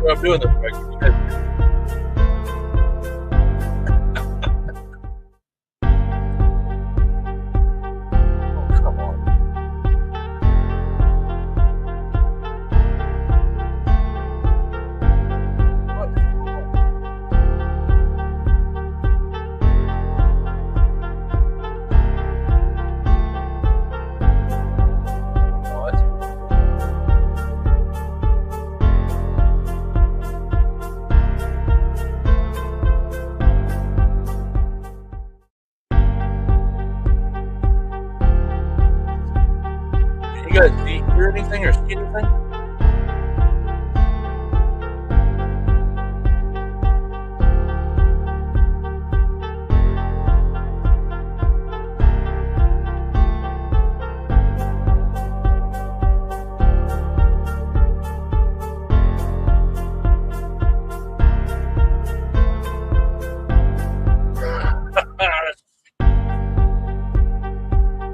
sure I'm doing this right. You guys- Oh, come on. What is going on? Oh, that's Can you guys hear anything or see anything?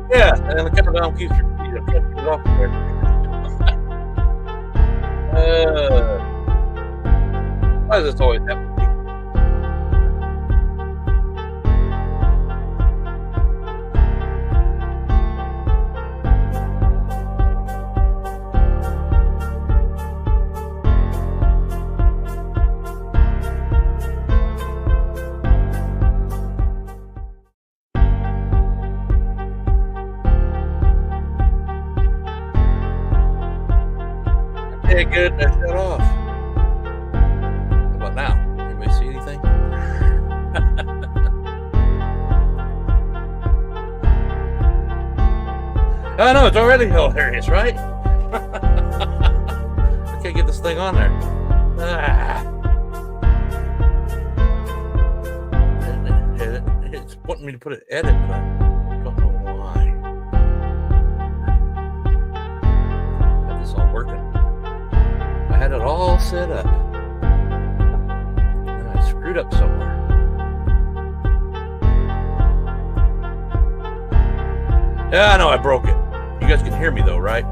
Yeah, and the countdown keeps repeating. I can't get it off there. Why does this always happen to me? Okay, good. I shut off. How about now? Anybody see anything? I know, it's already hilarious, right? I can't get this thing on there. It's wanting me to put an edit, but I don't know why. Got this all working. I had it all set up. And I screwed up somewhere. Yeah, I know I broke it. You guys can hear me though, right?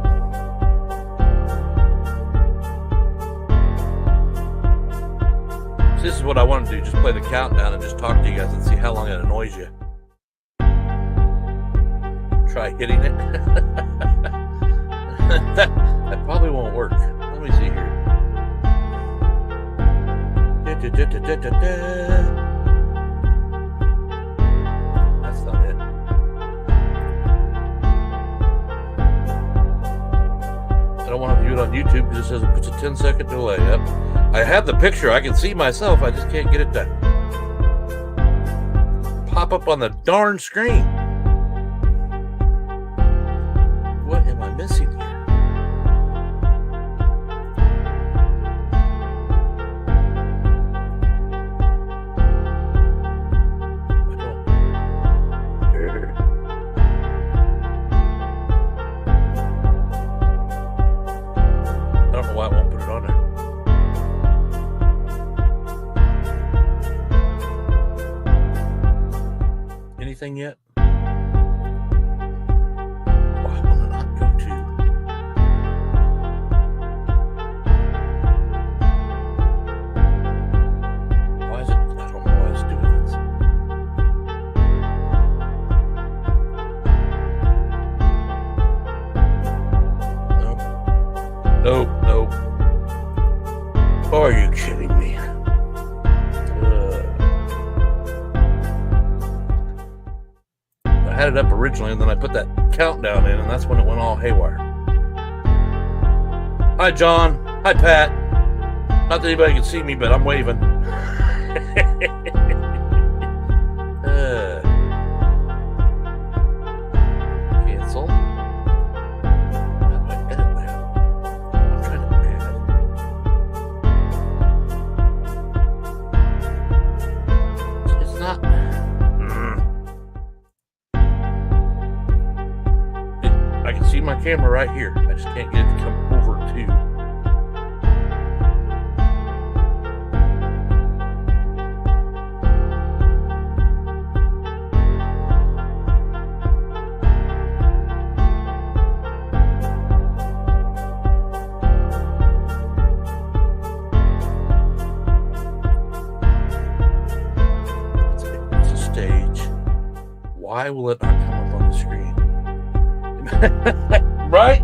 So this is what I want to do. Just play the countdown and just talk to you guys and see how long it annoys you. Try hitting it. that probably won't work. Let me see here. That's not it. I don't want to view it on YouTube because it says it puts a 10-second delay. Yep. I have the picture. I can see myself. I just can't get it to pop up on the darn screen. What am I missing here? I don't know why it won't put it on there. Anything yet? Why will it not go to? Why is it? I don't know why it's doing this. Nope. Nope. Are you kidding me? I had it up originally, and then I put that countdown in, and that's when it went all haywire. Hi, John. Hi, Pat. Not that anybody can see me, but I'm waving. Cancel. How do I edit that? I'm trying to edit. It's not. I can see my camera right here. I just can't get it to come over to. why will it not come up on the screen? Right?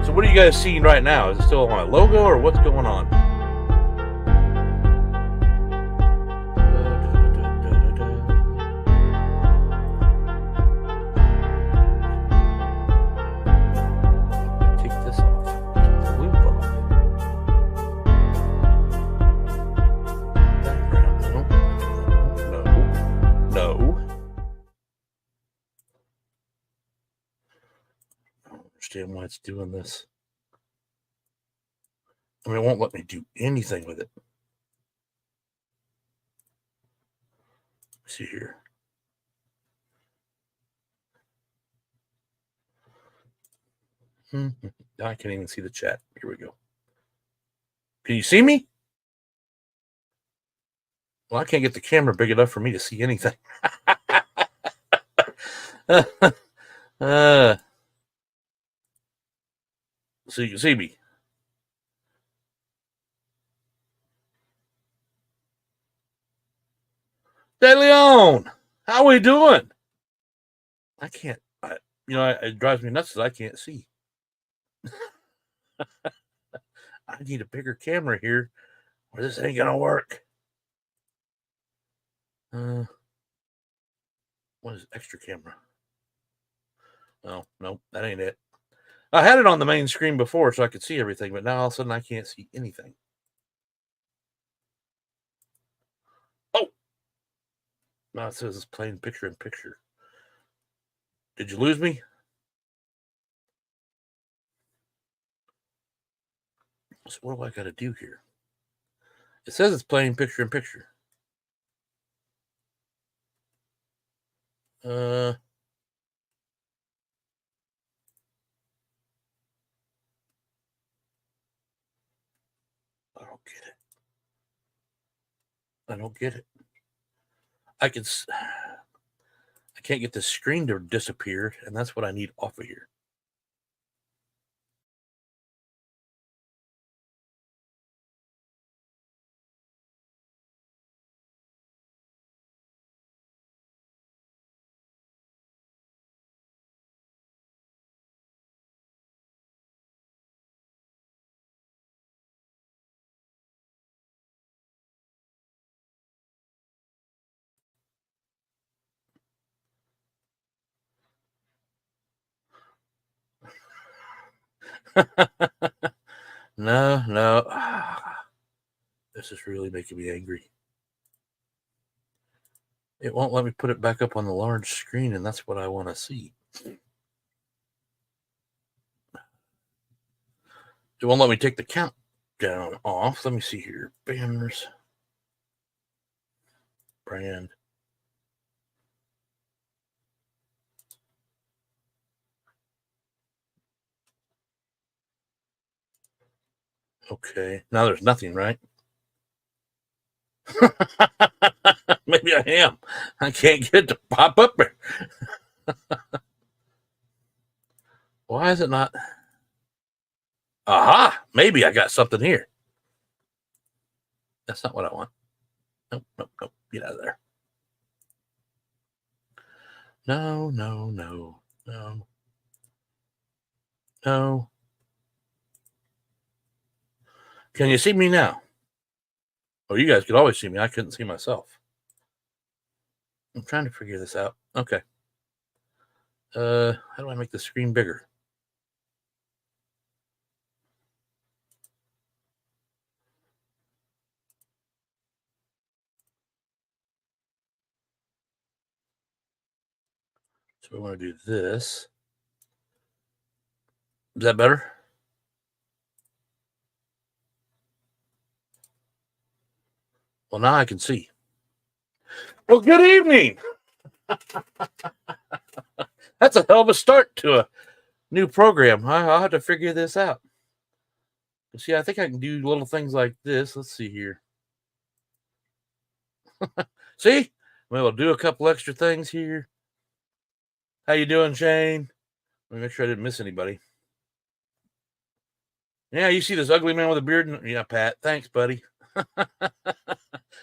So what are you guys seeing right now? Is it still my logo or what's going on? Take this off. Take the loop off. Background. No. I don't understand why it's doing this. I mean, it won't let me do anything with it. Let's see here. I can't even see the chat. Here we go. Can you see me? Well, I can't get the camera big enough for me to see anything. So you can see me. De Leon, how we doing? I can't. It drives me nuts that I can't see. I need a bigger camera here, or this ain't gonna work. What is extra camera? Oh, no, that ain't it. I had it on the main screen before so I could see everything, but now all of a sudden I can't see anything. Oh! Now it says it's playing picture in picture. Did you lose me? So what do I got to do here? It says it's playing picture in picture. I don't get it. I don't get it. I can't get the screen to disappear, and that's what I need off of here. No. This is really making me angry. It won't let me put it back up on the large screen, and that's what I want to see. It won't let me take the countdown off. Let me see here. Banners. Brand. Okay. Now there's nothing, right? Maybe I am. I can't get it to pop up there. Why is it not? Aha! Maybe I got something here. That's not what I want. Nope. Get out of there. No. Can you see me now? Oh, you guys could always see me. I couldn't see myself. I'm trying to figure this out. Okay. How do I make the screen bigger? So we want to do this. Is that better? Well, now I can see. Well, good evening. That's a hell of a start to a new program. I'll have to figure this out. See, I think I can do little things like this. Let's see here. See? We'll do a couple extra things here. How you doing, Shane? Let me make sure I didn't miss anybody. Yeah, you see this ugly man with a beard? Yeah, Pat. Thanks, buddy.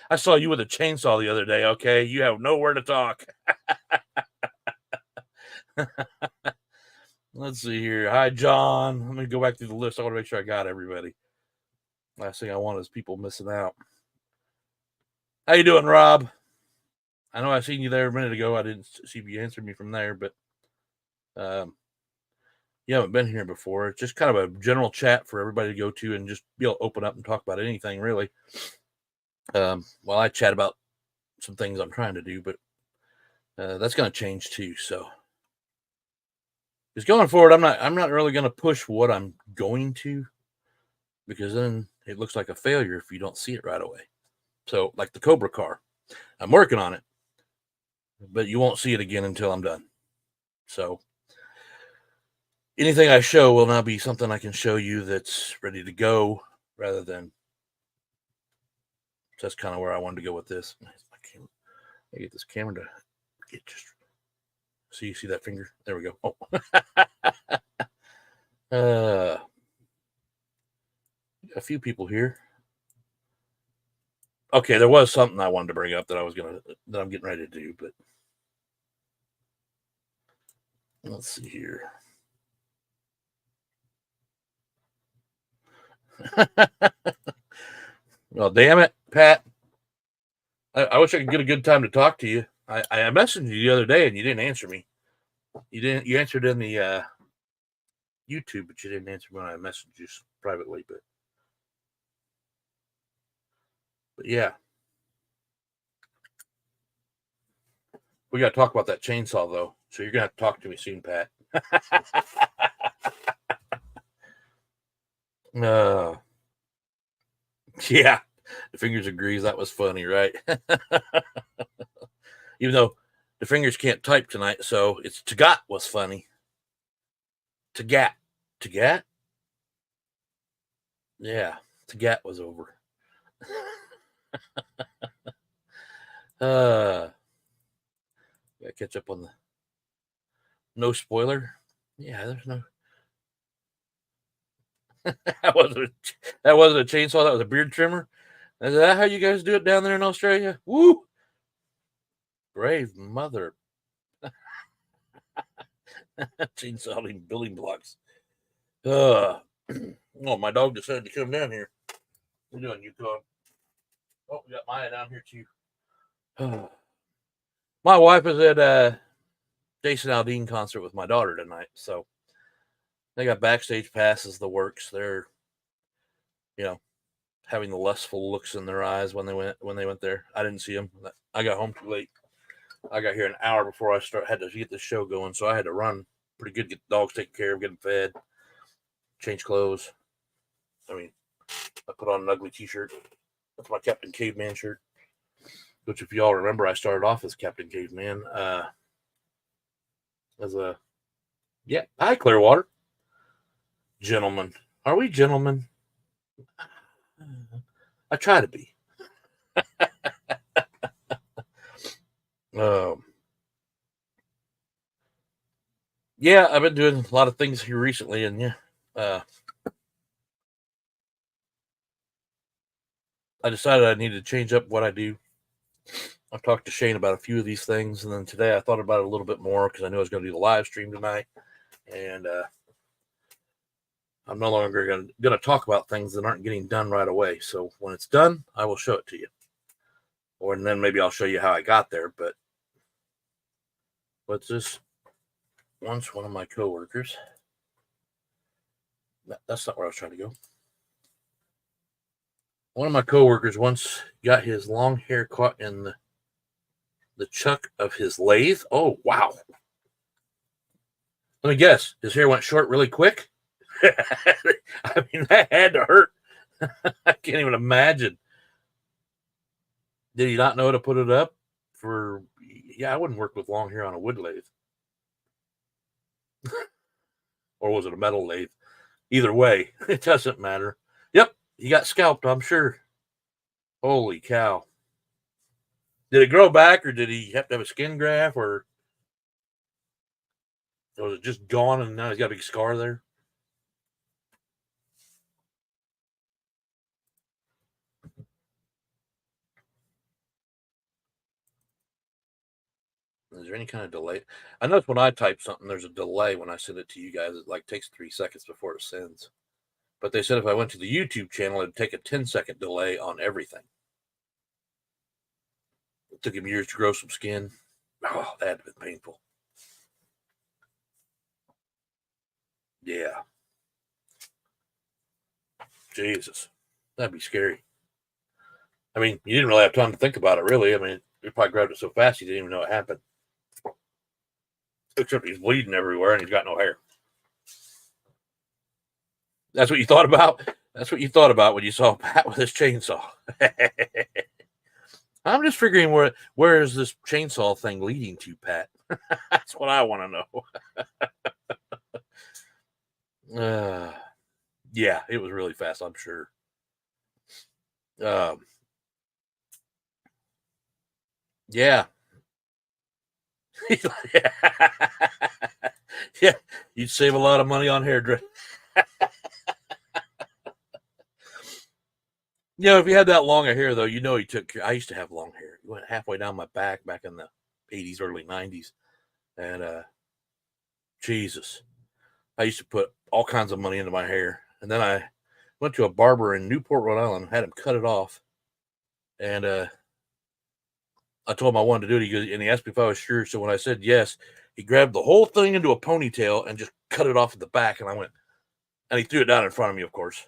I saw you with a chainsaw the other day, okay? You have nowhere to talk. Let's see here. Hi, John. Let me go back through the list. I want to make sure I got everybody. Last thing I want is people missing out. How you doing, Rob? I know I seen you there a minute ago. I didn't see if you answered me from there, but you haven't been here before. It's just kind of a general chat for everybody to go to and just be able to open up and talk about anything, really. Well, I chat about some things I'm trying to do, but that's going to change too. So, just going forward, I'm not really going to push what I'm going to, because then it looks like a failure if you don't see it right away. So, like the Cobra car, I'm working on it, but you won't see it again until I'm done. So, anything I show will now be something I can show you that's ready to go, rather than. So that's kind of where I wanted to go with this. I get this camera to get just. So you see that finger? There we go. Oh, a few people here. Okay, there was something I wanted to bring up that I'm getting ready to do, but let's see here. Well, damn it, Pat. I wish I could get a good time to talk to you. I messaged you the other day and you didn't answer me. You answered in the YouTube, but you didn't answer when I messaged you privately. But yeah, we got to talk about that chainsaw though. So you're gonna have to talk to me soon, Pat. Yeah, the fingers agrees that was funny, right? Even though the fingers can't type tonight, so it's Tagat was funny. Tagat. Tagat? Yeah, Tagat was over. Gotta catch up on the no spoiler. Yeah, there's no. that wasn't a chainsaw. That was a beard trimmer. Is that how you guys do it down there in Australia? Woo! Brave mother. Chainsawing building blocks. Oh, my dog decided to come down here. What are you doing, Yukon? Oh, we got Maya down here too. My wife is at a Jason Aldean concert with my daughter tonight, so they got backstage passes, the works. They're, having the lustful looks in their eyes when they went there. I didn't see them. I got home too late. I got here an hour before I had to get the show going, so I had to run pretty good, get the dogs taken care of, get them fed, change clothes. I mean, I put on an ugly T-shirt. That's my Captain Caveman shirt, which, if y'all remember, I started off as Captain Caveman. Hi, Clearwater. Gentlemen. Are we gentlemen? I try to be. Yeah, I've been doing a lot of things here recently, and I decided I needed to change up what I do. I've talked to Shane about a few of these things, and then today I thought about it a little bit more because I knew I was going to do the live stream tonight, and I'm no longer going to talk about things that aren't getting done right away. So when it's done, I will show it to you, and then maybe I'll show you how I got there. But what's this? Once one of my coworkers. That's not where I was trying to go. One of my coworkers once got his long hair caught in the chuck of his lathe. Oh, wow. Let me guess. His hair went short really quick. I mean, that had to hurt. I can't even imagine. Did he not know to put it up? I wouldn't work with long hair on a wood lathe. Or was it a metal lathe? Either way, it doesn't matter. Yep, he got scalped, I'm sure. Holy cow. Did it grow back, or did he have to have a skin graft, or was it just gone and now he's got a big scar there? Is there any kind of delay? I notice when I type something, there's a delay when I send it to you guys. It like takes 3 seconds before it sends. But they said if I went to the YouTube channel, it'd take a 10-second delay on everything. It took him years to grow some skin. Oh, that had to have been painful. Yeah. Jesus. That'd be scary. I mean, you didn't really have time to think about it, really. I mean, you probably grabbed it so fast you didn't even know it happened. Except he's bleeding everywhere and he's got no hair. That's what you thought about? That's what you thought about when you saw Pat with his chainsaw. I'm just figuring where is this chainsaw thing leading to, Pat? That's what I want to know. Yeah, it was really fast, I'm sure. Yeah. Yeah, you'd save a lot of money on hairdressing. You know, if you had that long of hair, though, you know he took care. I used to have long hair. It went halfway down my back in the 80s, early 90s. And Jesus, I used to put all kinds of money into my hair. And then I went to a barber in Newport, Rhode Island, had him cut it off. And I told him I wanted to do it. He goes, and he asked me if I was sure. So when I said yes, he grabbed the whole thing into a ponytail and just cut it off at the back. And I went, and he threw it down in front of me, of course.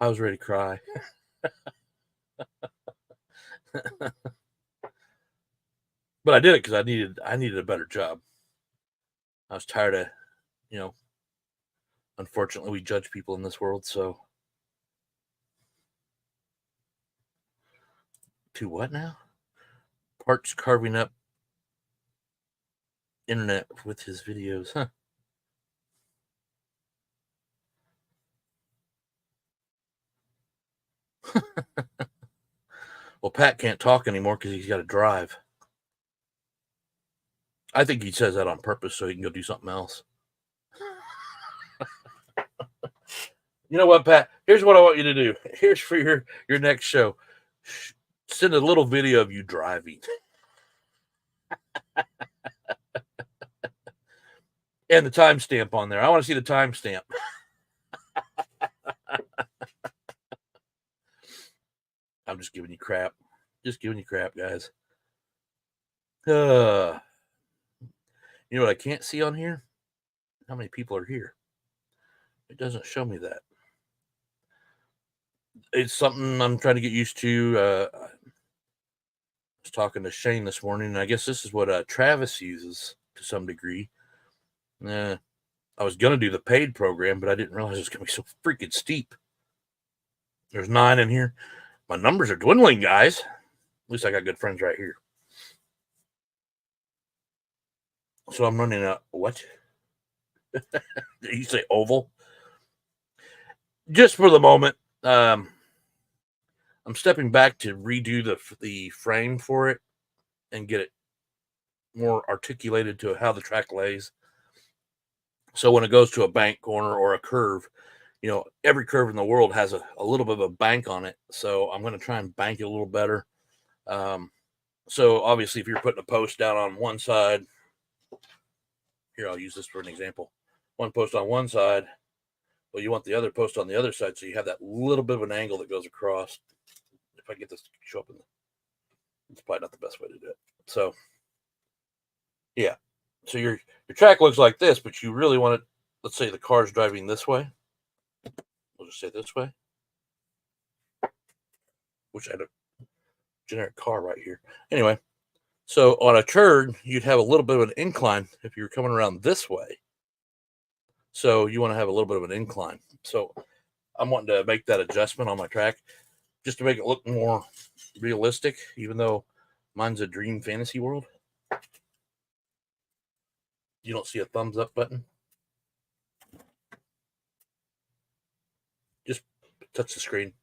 I was ready to cry. But I did it because I needed a better job. I was tired of, you know, unfortunately we judge people in this world, so to what now? Parts carving up internet with his videos, huh? Well, Pat can't talk anymore because he's got to drive. I think he says that on purpose so he can go do something else. You know what, Pat? Here's what I want you to do. Here's for your next show. Send a little video of you driving. And the timestamp on there. I want to see the timestamp. I'm just giving you crap. Just giving you crap, guys. You know what I can't see on here? How many people are here? It doesn't show me that. It's something I'm trying to get used to. I was talking to Shane this morning, and I guess this is what Travis uses to some degree. I was going to do the paid program, but I didn't realize it was going to be so freaking steep. There's 9 in here. My numbers are dwindling, guys. At least I got good friends right here. So I'm running a what? Did you say oval? Just for the moment. I'm stepping back to redo the frame for it and get it more articulated to how the track lays. So when it goes to a bank corner or a curve, you know, every curve in the world has a little bit of a bank on it. So I'm going to try and bank it a little better. So obviously, if you're putting a post down on one side, here, I'll use this for an example. One post on one side, well, you want the other post on the other side, so you have that little bit of an angle that goes across. If I get this to show up it's probably not the best way to do it. So, yeah. So your track looks like this, but you really want it, let's say the car's driving this way. We'll just say this way. Which I had a generic car right here. Anyway, so on a turn, you'd have a little bit of an incline if you're coming around this way. So you want to have a little bit of an incline. So I'm wanting to make that adjustment on my track just to make it look more realistic, even though mine's a dream fantasy world. You don't see a thumbs up button? Just touch the screen.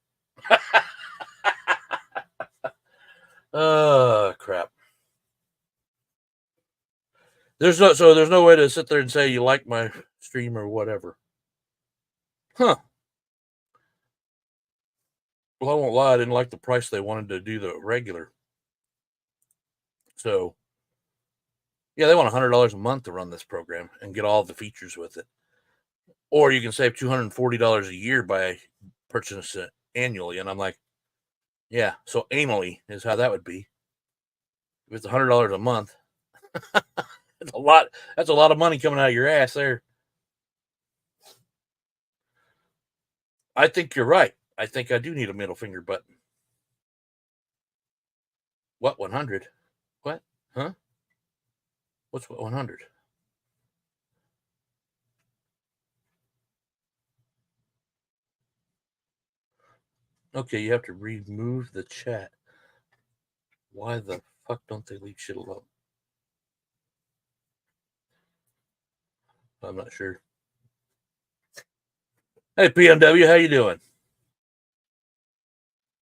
Crap. There's no way to sit there and say you like my stream or whatever. Huh. Well, I won't lie, I didn't like the price they wanted to do the regular So yeah, they want $100 a month to run this program and get all the features with it. Or you can save $240 a year by purchasing it annually. And I'm like, yeah, so annually is how that would be. If it's $100 a month, it's a lot. That's a lot of money coming out of your ass there. I think you're right. I think I do need a middle finger button. What 100? What? Huh? What's 100? Okay, you have to remove the chat. Why the fuck don't they leave shit alone? I'm not sure. Hey PMW, how you doing?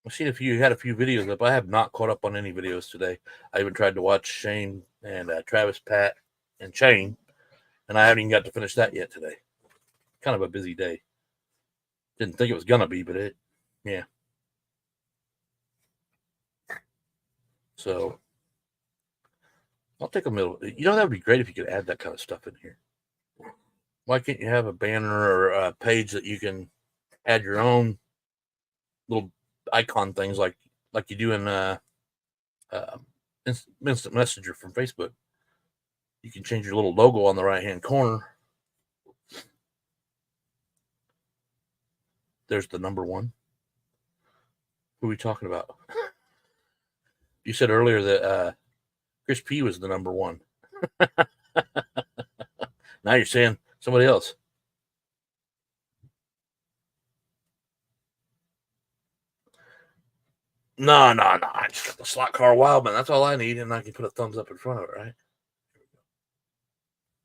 I've seen had a few videos up. I have not caught up on any videos today. I even tried to watch Shane and Travis, Pat, and Shane, and I haven't even got to finish that yet today. Kind of a busy day. Didn't think it was gonna be, but yeah. So I'll take a middle. You know, that would be great if you could add that kind of stuff in here. Why can't you have a banner or a page that you can add your own little icon things like you do in Instant Messenger from Facebook? You can change your little logo on the right hand corner. There's the number one. Who are we talking about? You said earlier that Chris P was the number one. Now you're saying somebody else. No. I just got the slot car Wildman. That's all I need, and I can put a thumbs up in front of it,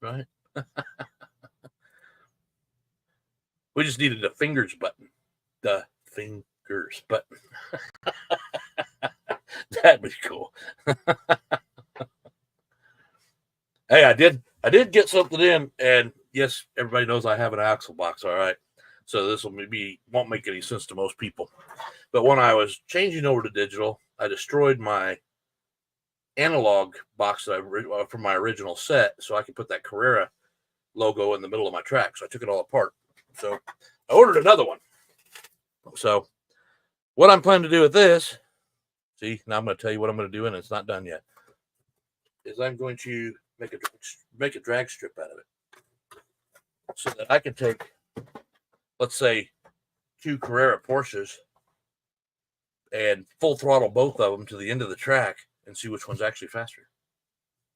right? Right? We just needed the fingers button. The fingers button. That'd be cool. Hey, I did get something in, and yes, everybody knows I have an axle box, all right. So this won't make any sense to most people. But when I was changing over to digital, I destroyed my analog box that from my original set, so I could put that Carrera logo in the middle of my track. So I took it all apart. So I ordered another one. So what I'm planning to do with this, see, now I'm going to tell you what I'm going to do, and it's not done yet, is I'm going to make a drag strip out of it so that I can take, let's say, 2 Carrera Porsches and full throttle both of them to the end of the track and see which one's actually faster,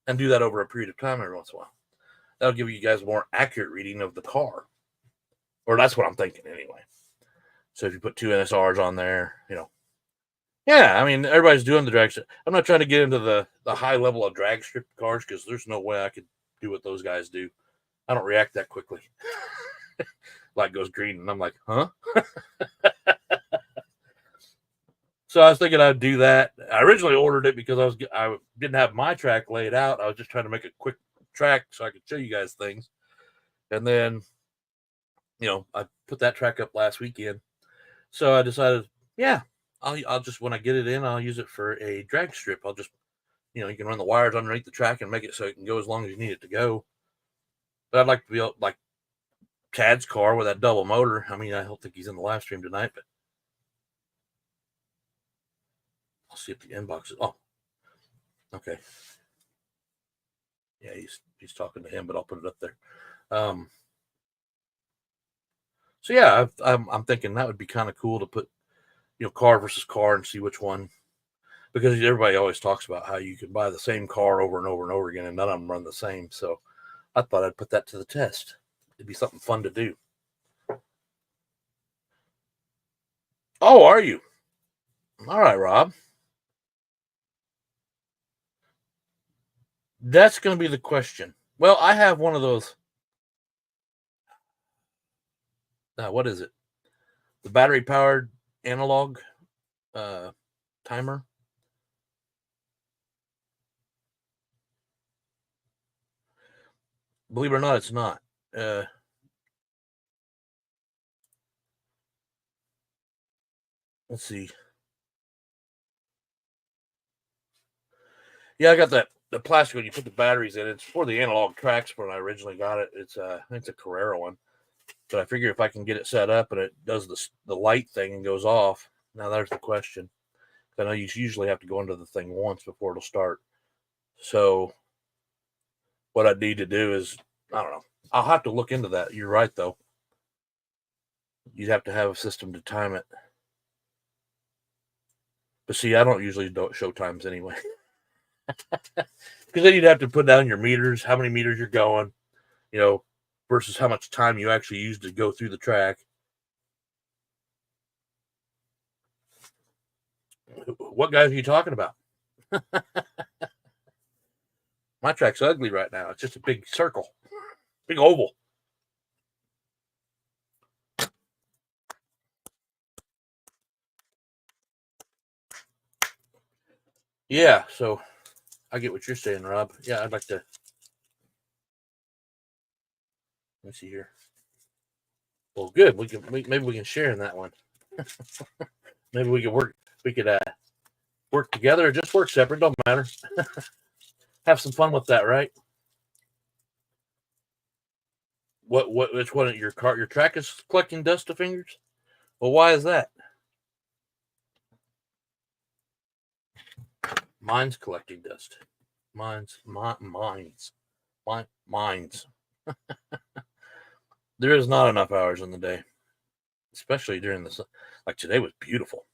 and do that over a period of time every once in a while. That'll give you guys a more accurate reading of the car, or that's what I'm thinking anyway. So if you put 2 NSRs on there, yeah, I mean, everybody's doing the drag strip. I'm not trying to get into the high level of drag strip cars because there's no way I could do what those guys do. I don't react that quickly. Light goes green, and I'm like, huh? So I was thinking I'd do that. I originally ordered it because I didn't have my track laid out. I was just trying to make a quick track so I could show you guys things. And then, I put that track up last weekend. So I decided, yeah, I'll just, when I get it in, I'll use it for a drag strip. I'll just, you can run the wires underneath the track and make it so it can go as long as you need it to go. But I'd like to be able, like Chad's car with that double motor. I mean, I don't think he's in the live stream tonight, but I'll see if the inbox is. Oh, okay. Yeah, he's talking to him, but I'll put it up there. So yeah, I'm thinking that would be kind of cool to put, car versus car and see which one, because everybody always talks about how you can buy the same car over and over and over again, and none of them run the same. So I thought I'd put that to the test. It'd be something fun to do. Oh, are you? All right, Rob. That's going to be the question. Well, I have one of those. What is it? The battery powered analog timer. Believe it or not, it's not. Let's see. Yeah, I got the plastic when you put the batteries in. It's for the analog tracks when I originally got it. It's a Carrera one. But I figure if I can get it set up and it does the light thing and goes off, now there's the question. I know you usually have to go into the thing once before it'll start. So what I need to do is, I don't know. I'll have to look into that. You're right, though. You'd have to have a system to time it. But see, I don't usually show times anyway. Because then you'd have to put down your meters, how many meters you're going, versus how much time you actually use to go through the track. What guys are you talking about? My track's ugly right now. It's just a big circle, big oval. Yeah, so I get what you're saying, Rob. Yeah, I'd like to. Let me see here. Well, good. Maybe we can share in that one. Maybe we could work. We could work together or just work separate. Don't matter. Have some fun with that, right? Which one? Your track is collecting dust to fingers? Well, why is that? Mine's collecting dust. Mines. There is not enough hours in the day, especially during the sun. Like today was beautiful.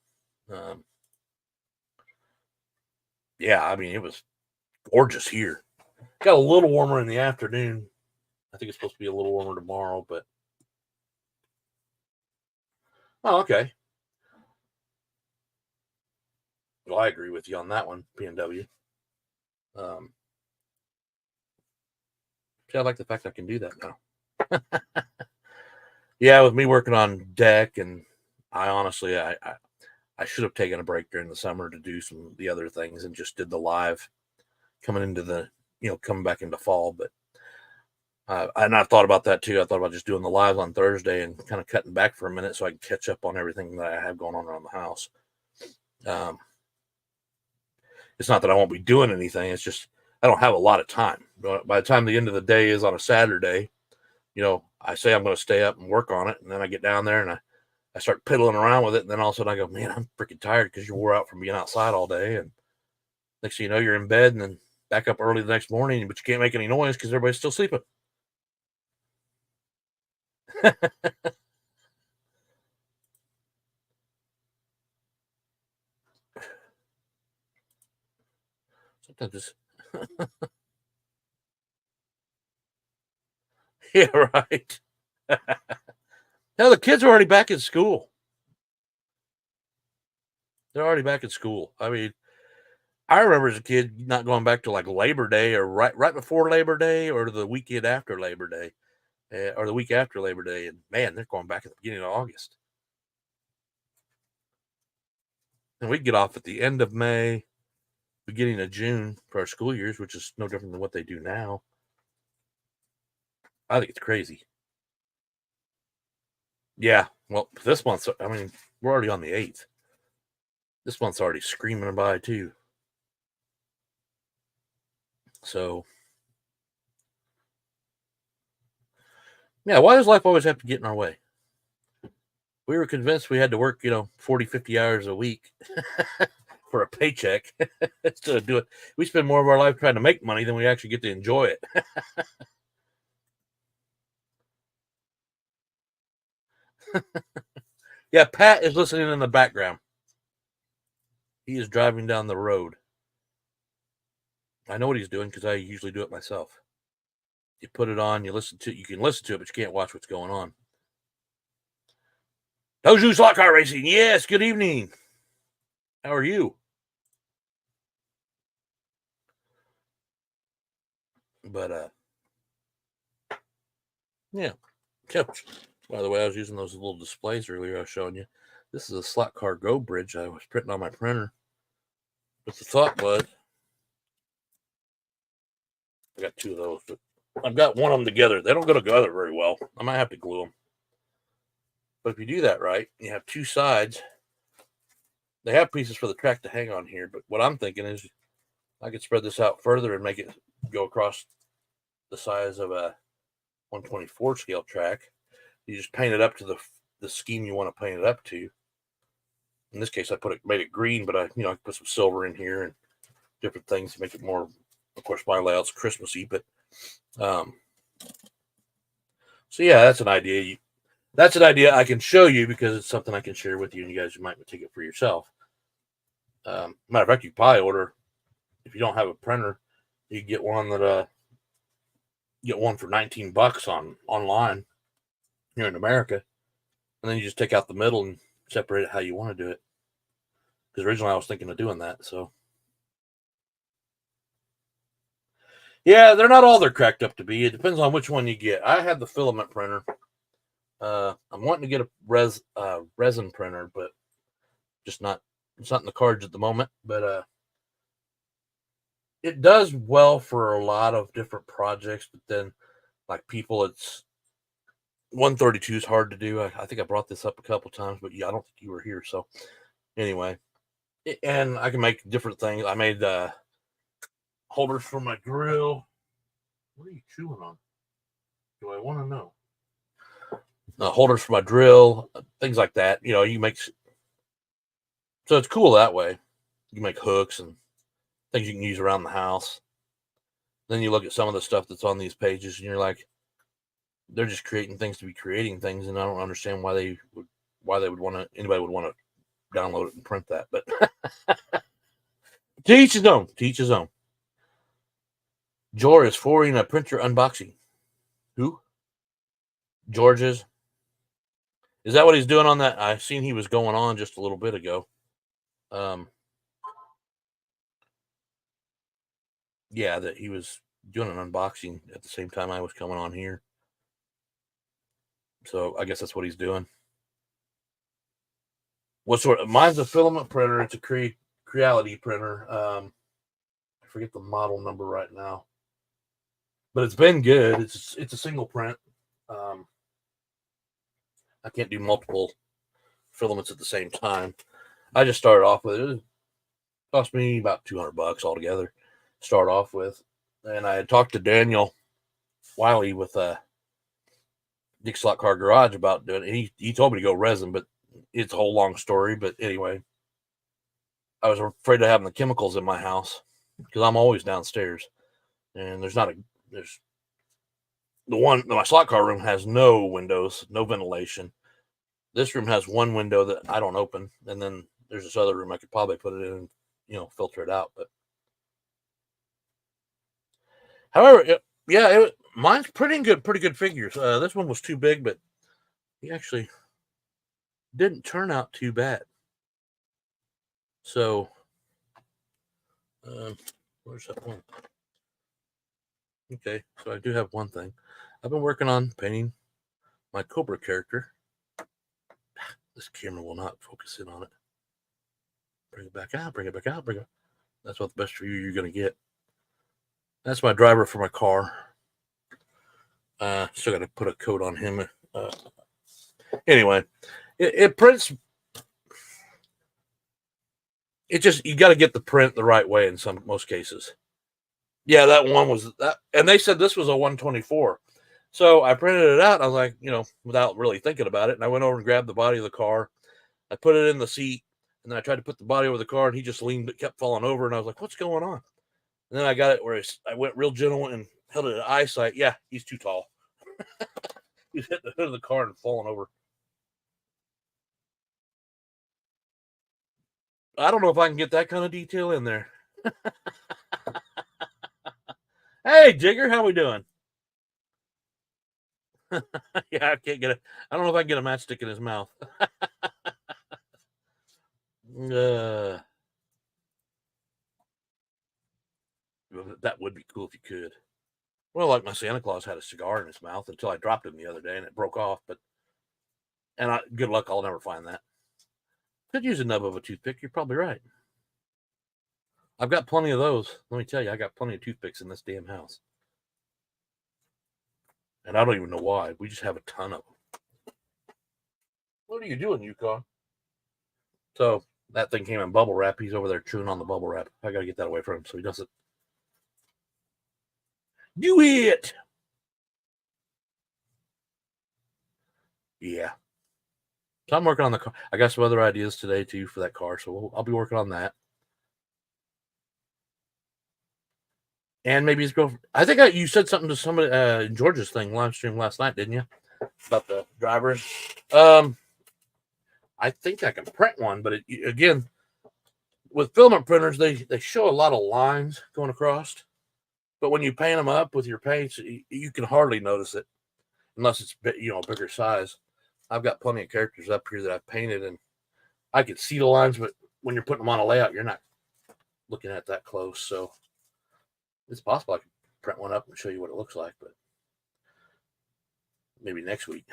Yeah, I mean it was gorgeous here. Got a little warmer in the afternoon. I think it's supposed to be a little warmer tomorrow, but oh, okay. Well, I agree with you on that one, PNW. See, I like the fact I can do that now. Yeah, with me working on deck, and I honestly, I should have taken a break during the summer to do some of the other things and just did the live coming into coming back into fall. But and I thought about that too. I thought about just doing the lives on Thursday and kind of cutting back for a minute so I can catch up on everything that I have going on around the house. It's not that I won't be doing anything. It's just I don't have a lot of time. By the time the end of the day is on a Saturday, I say I'm going to stay up and work on it, and then I get down there and I start piddling around with it, and then all of a sudden I go, man, I'm freaking tired because you're wore out from being outside all day, and next thing you know, you're in bed and then back up early the next morning, but you can't make any noise because everybody's still sleeping. Sometimes just yeah, right. Now the kids are already back in school. They're already back in school. I mean, I remember as a kid not going back to like Labor Day or right before Labor Day or the weekend after Labor Day or the week after Labor Day, and man, they're going back at the beginning of August. And we get off at the end of May, beginning of June for our school years, which is no different than what they do now. I think it's crazy. Yeah. Well, this month's, I mean, we're already on the 8th. This month's already screaming by, too. So, yeah, why does life always have to get in our way? We were convinced we had to work, 40, 50 hours a week for a paycheck instead of do it. We spend more of our life trying to make money than we actually get to enjoy it. Yeah, Pat is listening in the background. He is driving down the road. I know what he's doing because I usually do it myself. You put it on, you can listen to it, but you can't watch what's going on. Doju Slot Car Racing. Yes, good evening. How are you? But yeah. By the way, I was using those little displays earlier I was showing you. This is a Slot Car Go bridge I was printing on my printer. But the thought was, I got two of those, but I've got one of them together. They don't go together very well. I might have to glue them. But if you do that right, you have two sides. They have pieces for the track to hang on here, but what I'm thinking is I could spread this out further and make it go across the size of a 124 scale track. You just paint it up to the scheme you want to paint it up to. In this case, I made it green, but I put some silver in here and different things to make it more. Of course, my layout's Christmassy, but so yeah, that's an idea. That's an idea I can show you because it's something I can share with you, and you guys might take it for yourself. Matter of fact, you probably order, if you don't have a printer, you can get one that get one for $19 online here in America, and then you just take out the middle and separate it how you want to do it. Because originally I was thinking of doing that, so yeah, they're not all they're cracked up to be. It depends on which one you get. I have the filament printer. I'm wanting to get a resin printer, but it's not in the cards at the moment. But it does well for a lot of different projects. But then, like people, it's 132 is hard to do. I think I brought this up a couple times, but yeah, I don't think you were here. So anyway, and I can make different things. I made holders for my drill. What are you chewing on? Do I want to know? Holders for my drill, things like that. You make, so it's cool that way. You make hooks and things you can use around the house. Then you look at some of the stuff that's on these pages, and you're like, they're just creating things to be creating things, and I don't understand why they would anybody would want to download it and print that. But to each his own. To each his own. George is forwarding a printer unboxing. Who? George is. Is that what he's doing on that? I've seen he was going on just a little bit ago. Yeah, that he was doing an unboxing at the same time I was coming on here. So I guess that's what he's doing. What sort of? Mine's a filament printer. It's a Creality printer. I forget the model number right now, but it's been good. It's a single print. I can't do multiple filaments at the same time. I just started off with it. It cost me about $200 altogether. Start off with, and I had talked to Daniel Wiley with Dick Slot Car Garage about doing it. He told me to go resin, but it's a whole long story. But anyway, I was afraid of having the chemicals in my house because I'm always downstairs, and there's my slot car room has no windows, no ventilation. This room has one window that I don't open, and then there's this other room I could probably put it in and filter it out. But however, mine's pretty good figures. This one was too big, but he actually didn't turn out too bad. So, where's that one? Okay, so I do have one thing. I've been working on painting my Cobra character. This camera will not focus in on it. Bring it back out, bring it back out, bring it. That's what the best view you're going to get. That's my driver for my car. Still got to put a coat on him. Anyway, it prints. It just, you got to get the print the right way in most cases. Yeah, that one was that, and they said this was a 124. So I printed it out. And I was like, without really thinking about it, and I went over and grabbed the body of the car. I put it in the seat, and then I tried to put the body over the car, and he just kept falling over, and I was like, what's going on? And then I got it where I went real gentle and held it at eyesight. Yeah, he's too tall. He's hit the hood of the car and fallen over. I don't know if I can get that kind of detail in there. Hey, Jigger, how we doing? Yeah, I can't get it. I don't know if I can get a matchstick in his mouth. That would be cool if you could. Well, like my Santa Claus had a cigar in his mouth until I dropped him the other day and it broke off. Good luck, I'll never find that. Could use a nub of a toothpick. You're probably right. I've got plenty of those. Let me tell you, I got plenty of toothpicks in this damn house. And I don't even know why. We just have a ton of them. What are you doing, Yukon? So That thing came in bubble wrap. He's over there chewing on the bubble wrap. I got to get that away from him so he doesn't do it. Yeah. So I'm working on the car. I got some other ideas today too for that car, so I'll be working on that. And maybe his girlfriend. I think you said something to somebody in George's thing live stream last night, didn't you? About the drivers. I think I can print one, but again, with filament printers, they show a lot of lines going across. But when you paint them up with your paints, you can hardly notice it unless it's a bigger size. I've got plenty of characters up here that I've painted, and I can see the lines, but when you're putting them on a layout, you're not looking at that close. So it's possible I could print one up and show you what it looks like, but maybe next week.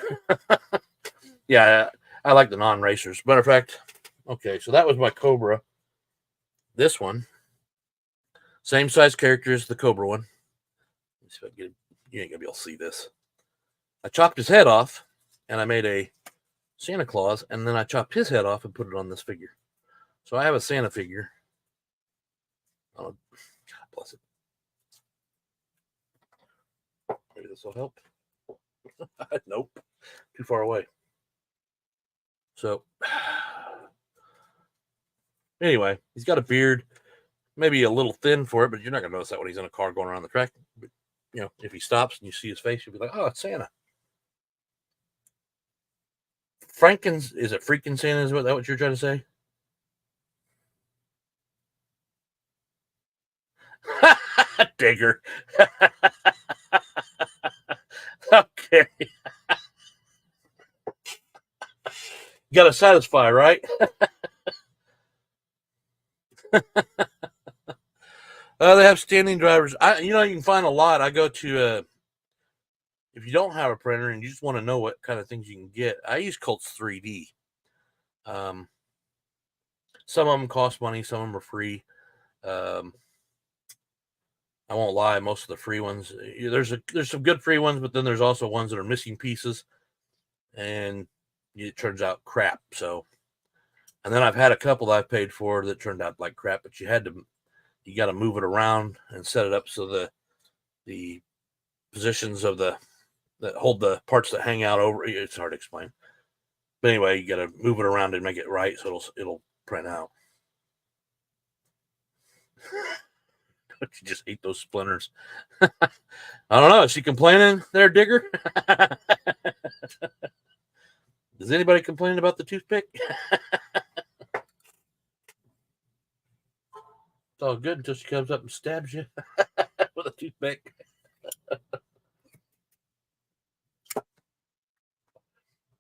Yeah, I like the non-racers. Matter of fact, okay, so that was my Cobra. This one, same size character as the Cobra one. Let's see if I can get it. You ain't gonna be able to see this. I chopped his head off, and I made a Santa Claus, and then I chopped his head off and put it on this figure. So I have a Santa figure. Oh, God bless it. Maybe this will help. Nope, too far away. So anyway, he's got a beard, maybe a little thin for it, but you're not gonna notice that when he's in a car going around the track. But if he stops and you see his face, you'll be like, "Oh, it's Santa." Is it freaking Santa? Is that what you're trying to say? Digger. Okay. You got to satisfy, right? They have standing drivers. You can find a lot. I go to if you don't have a printer and you just want to know what kind of things you can get, I use Colts 3D. Some of them cost money, some of them are free. I won't lie, most of the free ones, there's some good free ones, but then there's also ones that are missing pieces, and it turns out crap. So, and then I've had a couple that I've paid for that turned out like crap, but you got to move it around and set it up so the positions of that hold the parts that hang out over. It's hard to explain, but anyway, you got to move it around and make it right so it'll print out. Don't you just hate those splinters? I don't know. Is she complaining there, Digger? Is anybody complaining about the toothpick? It's all good until she comes up and stabs you with a toothpick.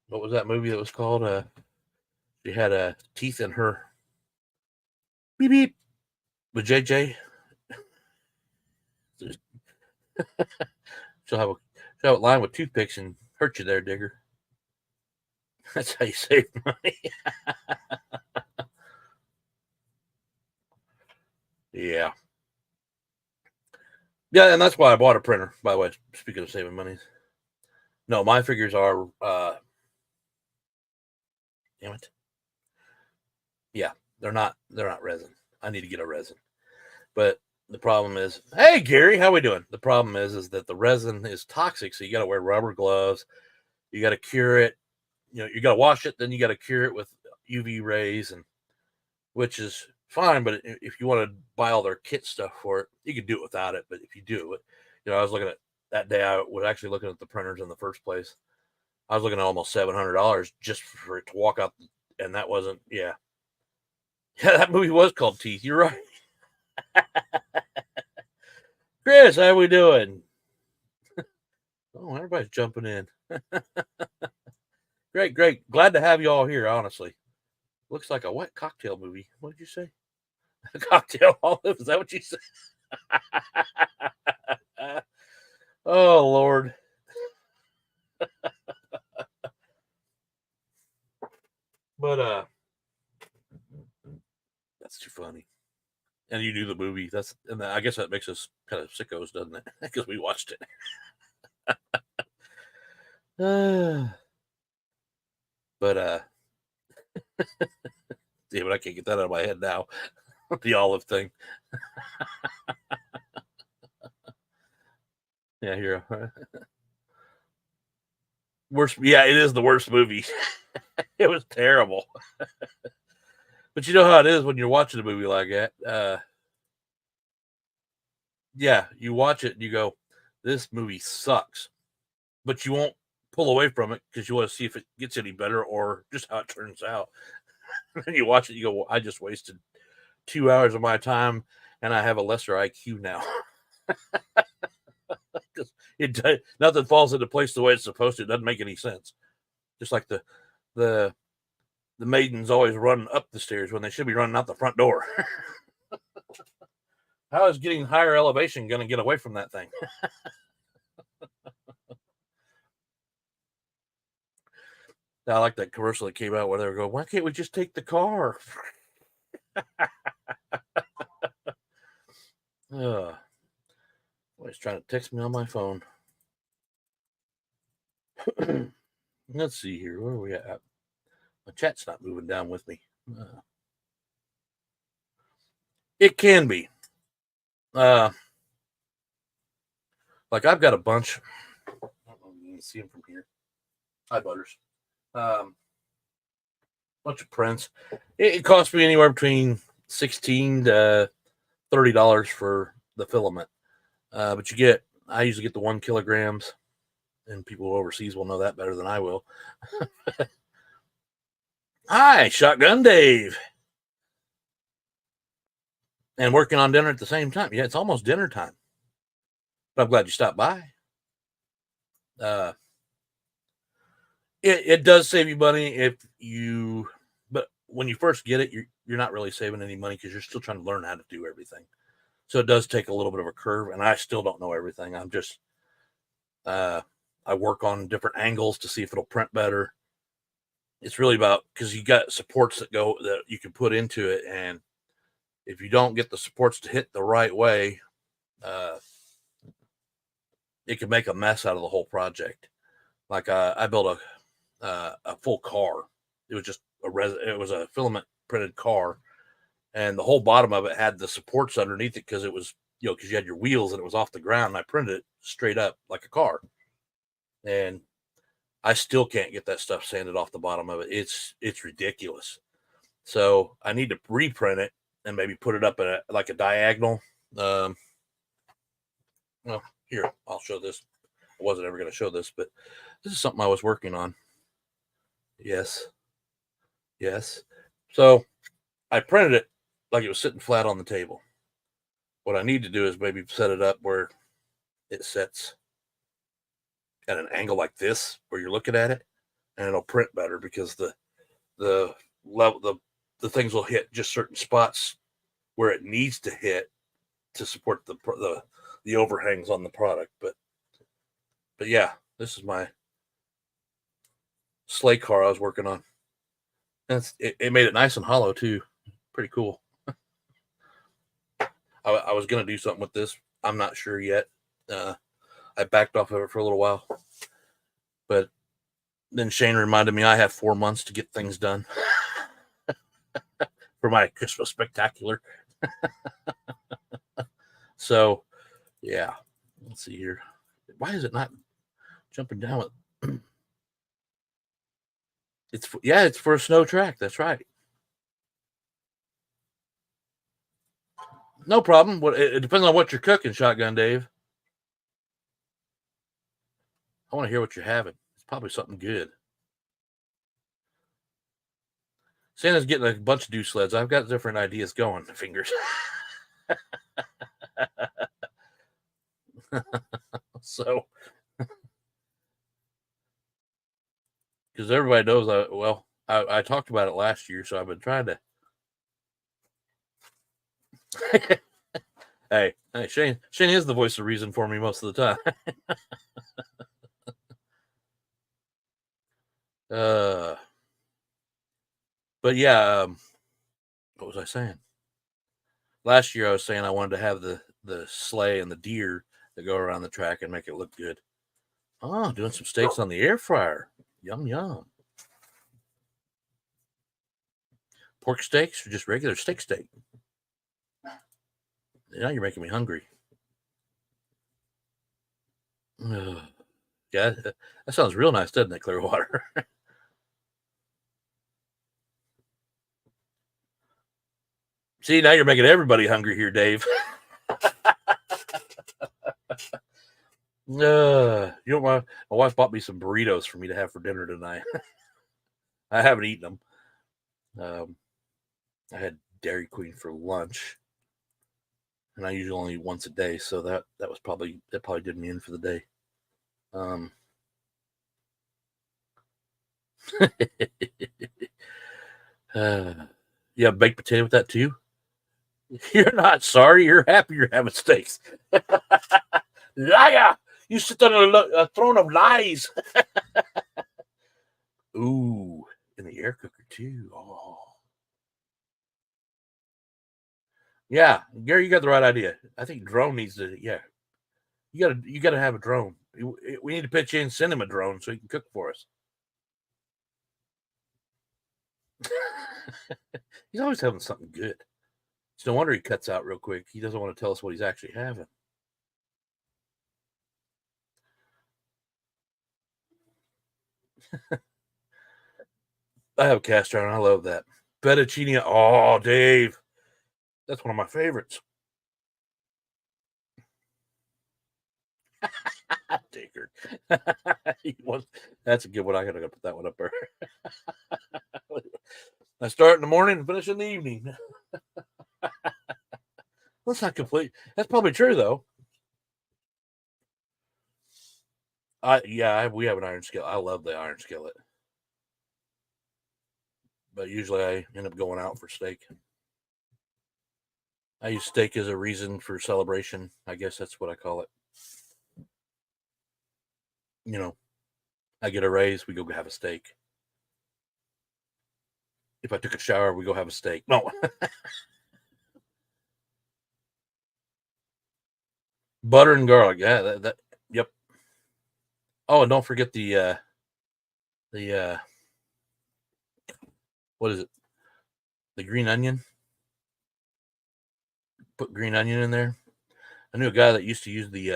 What was that movie that was called? She had teeth in her beep beep with JJ. She'll have a line with toothpicks and hurt you there, Digger. That's how you save money. Yeah. Yeah, and that's why I bought a printer, by the way, speaking of saving money. No, my figures are damn it. Yeah, they're not resin. I need to get a resin. But the problem is, hey Gary, how we doing? The problem is that the resin is toxic, so you got to wear rubber gloves. You got to cure it. You got to wash it, then you got to cure it with UV rays, and which is fine. But if you want to buy all their kit stuff for it, you can do it without it. But if you do it, I was looking at that day. I was actually looking at the printers in the first place. I was looking at almost $700 just for it to walk out, and that wasn't. Yeah, that movie was called Teeth. You're right. Chris, how we doing? Oh, everybody's jumping in. Great. Glad to have you all here, honestly. Looks like a wet cocktail movie. What did you say? A cocktail olive? Is that what you said? Oh, Lord. But, that's too funny. And you knew the movie. I guess that makes us kind of sickos, doesn't it? Because we watched it. But Damn it, I can't get that out of my head now. The olive thing. Yeah, here. Worst. Yeah, it is the worst movie. It was terrible. But you know how it is when you're watching a movie like that. Yeah, you watch it and you go, "This movie sucks," but you won't pull away from it because you want to see if it gets any better or just how it turns out. And you watch it, you go, "Well, I just wasted 2 hours of my time, and I have a lesser IQ now." Because nothing falls into place the way it's supposed to. It doesn't make any sense. Just like the the maidens always run up the stairs when they should be running out the front door. How is getting higher elevation going to get away from that thing? I like that commercial that came out where they were going, "Why can't we just take the car?" uh, He's trying to text me on my phone. Let's see here. Where are we at? My chat's not moving down with me. It can be. Like I've got a bunch. I don't know if you can see them from here. Hi, Butters. Bunch of prints. It cost me anywhere between $16 to $30 for the filament. But I usually get the 1 kilograms, and people overseas will know that better than I will. Hi, Shotgun Dave. And working on dinner at the same time. Yeah, it's almost dinner time. But I'm glad you stopped by. It does save you money but when you first get it, you're not really saving any money because you're still trying to learn how to do everything. So it does take a little bit of a curve, and I still don't know everything. I'm just I work on different angles to see if it'll print better. It's really about because you got supports that you can put into it, and if you don't get the supports to hit the right way, it can make a mess out of the whole project. Like I built a full car. It was just it was a filament printed car, and the whole bottom of it had the supports underneath it because it was because you had your wheels and it was off the ground. And I printed it straight up like a car, and I still can't get that stuff sanded off the bottom of it. It's ridiculous. So I need to reprint it and maybe put it up at like a diagonal. Well, here I'll show this. I wasn't ever going to show this, but this is something I was working on. Yes. So I printed it like it was sitting flat on the table. What I need to do is maybe set it up where it sets at an angle like this, where you're looking at it, and it'll print better because the level the things will hit just certain spots where it needs to hit to support the overhangs on the product. But yeah, this is my sleigh car I was working on. And it made it nice and hollow too. Pretty cool. I was gonna do something with this. I'm not sure yet. I backed off of it for a little while, but then Shane reminded me I have 4 months to get things done for my Christmas spectacular. So, yeah. Let's see here. Why is it not jumping down with? It's for a snow track. That's right. No problem. It depends on what you're cooking, Shotgun Dave. I want to hear what you're having. It's probably something good. Santa's getting a bunch of dew sleds. I've got different ideas going. Fingers. So, because everybody knows, I talked about it last year, so I've been trying to. hey, Shane is the voice of reason for me most of the time. But yeah, what was I saying? Last year I was saying I wanted to have the sleigh and the deer that go around the track and make it look good. Oh, doing some steaks on the air fryer. Yum yum. Pork steaks or just regular steak? Now you're making me hungry. Ugh. Yeah, that sounds real nice, doesn't it, Clearwater? See, now you're making everybody hungry here, Dave. You know, my wife bought me some burritos for me to have for dinner tonight. I haven't eaten them. I had Dairy Queen for lunch, and I usually only eat once a day, so that probably did me in for the day. Yeah, baked potato with that too. You're not sorry. You're happy you're having steaks. Liar! You sit on a throne of lies. Ooh, in the air cooker too. Oh, yeah, Gary, you got the right idea. I think drone needs to. Yeah, you gotta have a drone. We need to pitch in, send him a drone so he can cook for us. He's always having something good. It's no wonder he cuts out real quick. He doesn't want to tell us what he's actually having. I have a cast iron. I love that. Fettuccine. Oh, Dave. That's one of my favorites. Taker. That's a good one. I gotta put that one up there. I start in the morning and finish in the evening. That's not complete. That's probably true though. We have an iron skillet. I love the iron skillet, but usually I end up going out for steak. I use steak as a reason for celebration. I guess that's what I call it. You know, I get a raise, we go have a steak. If I took a shower, we go have a steak. No. Butter and garlic. Yeah, yep. Oh, and don't forget the what is it? The green onion. Put green onion in there. I knew a guy that used to use the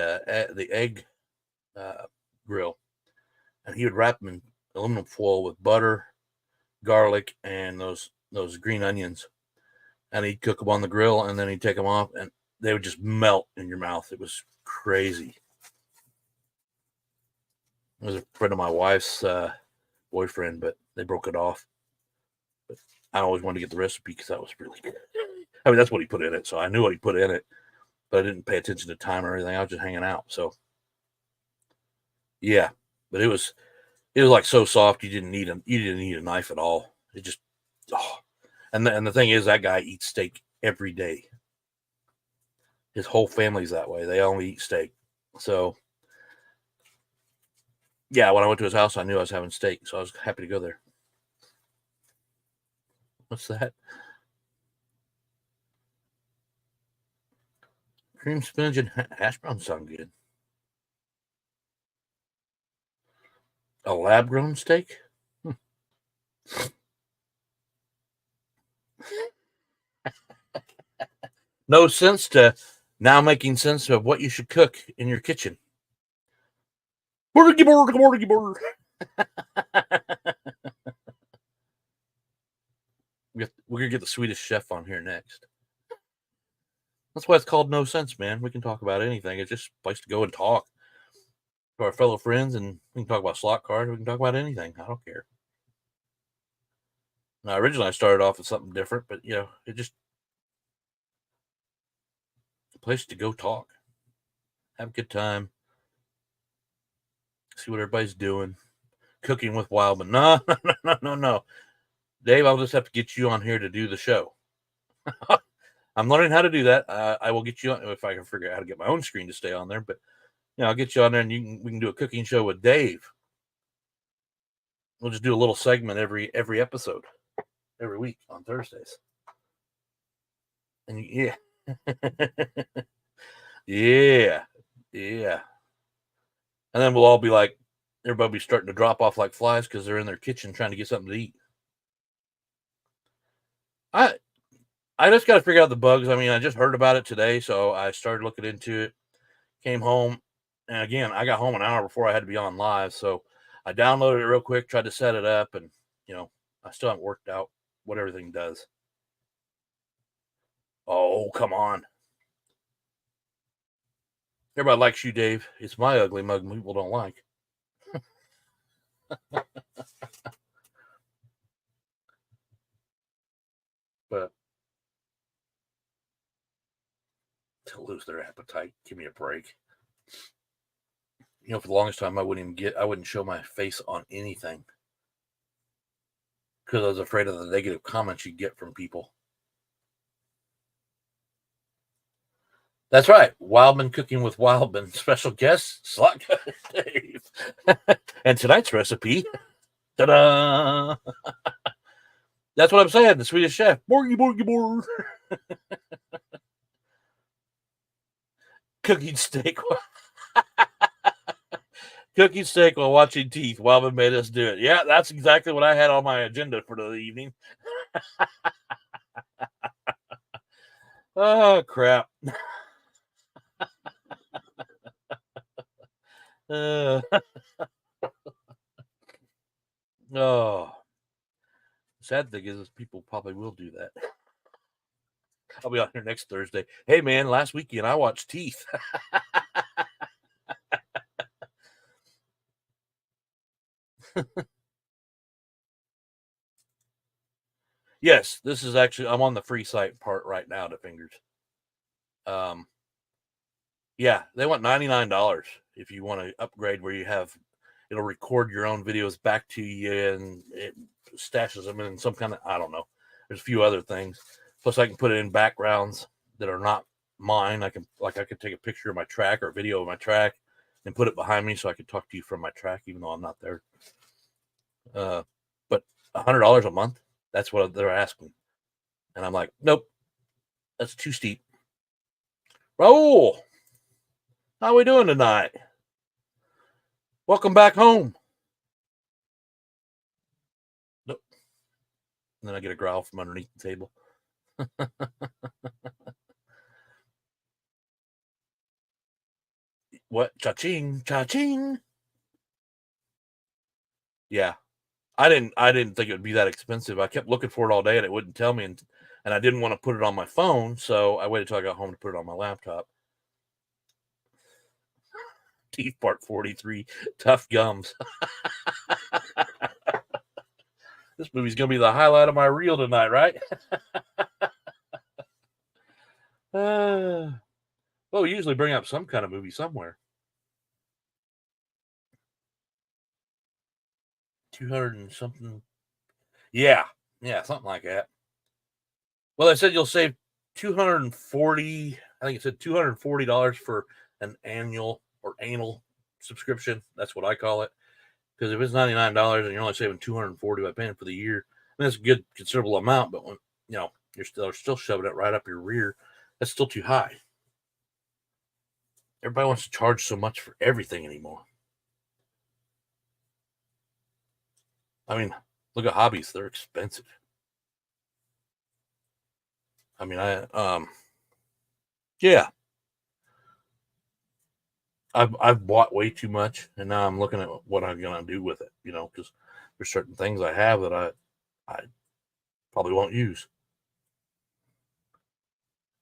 egg grill, and he would wrap them in aluminum foil with butter, garlic, and those green onions, and he'd cook them on the grill, and then he'd take them off, and they would just melt in your mouth. It was crazy. It was a friend of my wife's boyfriend, but they broke it off. But I always wanted to get the recipe because that was really good. I mean, that's what he put in it, so I knew what he put in it, but I didn't pay attention to time or anything. I was just hanging out. So yeah, but it was like so soft you didn't need a knife at all. It just and the thing is that guy eats steak every day. His whole family's that way. They only eat steak. So yeah, when I went to his house, I knew I was having steak, so I was happy to go there. What's that? Cream spinach and hash browns sound good. A lab grown steak? No sense to now making sense of what you should cook in your kitchen. We're gonna get the Swedish chef on here next. That's why it's called No Sense, man. We can talk about anything. It's just a place to go and talk to our fellow friends, and we can talk about slot cards. We can talk about anything. I don't care. Now, originally I started off with something different, but it just a place to go talk, have a good time, see what everybody's doing, cooking with Wildman. No, no. Dave, I'll just have to get you on here to do the show. I'm learning how to do that. I will get you on if I can figure out how to get my own screen to stay on there. But I'll get you on there, and we can do a cooking show with Dave. We'll just do a little segment every episode, every week on Thursdays. And yeah, yeah. And then we'll all be like, everybody be starting to drop off like flies because they're in their kitchen trying to get something to eat. I I just got to figure out the bugs. I mean, I just heard about it today, so I started looking into it. Came home, and again, I got home an hour before I had to be on live, so I downloaded it real quick, tried to set it up, and you know, I still haven't worked out what everything does. Oh, come on! Everybody likes you, Dave. It's my ugly mug people don't like. But to lose their appetite, give me a break. For the longest time, I wouldn't show my face on anything because I was afraid of the negative comments you get from people. That's right. Wildman Cooking with Wildman. Special guest, Slot Dave. And tonight's recipe, ta-da! That's what I'm saying. The Swedish chef. Borgy, borgy, bor. Cooking steak. Cooking steak while watching teeth. Wildman made us do it. Yeah, that's exactly what I had on my agenda for the evening. Oh, crap. Oh, sad thing is people probably will do that. I'll be on here next Thursday. Hey, man, last weekend I watched Teeth. Yes, this is actually, I'm on the free site part right now to Fingers. Yeah, they want $99 if you want to upgrade where it'll record your own videos back to you and it stashes them in some kind of, I don't know. There's a few other things. Plus, I can put it in backgrounds that are not mine. I could take a picture of my track or a video of my track and put it behind me so I could talk to you from my track, even though I'm not there. But $100 a month, that's what they're asking. And I'm like, nope, that's too steep. Raul, how we doing tonight? Welcome back home. Nope. And then I get a growl from underneath the table. What? Cha-ching, cha-ching. Yeah. I didn't think it would be that expensive. I kept looking for it all day and it wouldn't tell me, and I didn't want to put it on my phone, so I waited till I got home to put it on my laptop. Teeth Part 43, Tough Gums. This movie's gonna be the highlight of my reel tonight, right? Well, we usually bring up some kind of movie somewhere. 200 and something. Yeah, something like that. Well, I said you'll save 240. I think it said $240 for an annual or anal subscription. That's what I call it. Because if it's $99 and you're only saving 240 by paying for the year, I mean, that's a good considerable amount. But when you're still shoving it right up your rear, that's still too high. Everybody wants to charge so much for everything anymore. I mean, look at hobbies; they're expensive. I mean, yeah, I've bought way too much, and now I'm looking at what I'm gonna do with it. Because there's certain things I have that I probably won't use.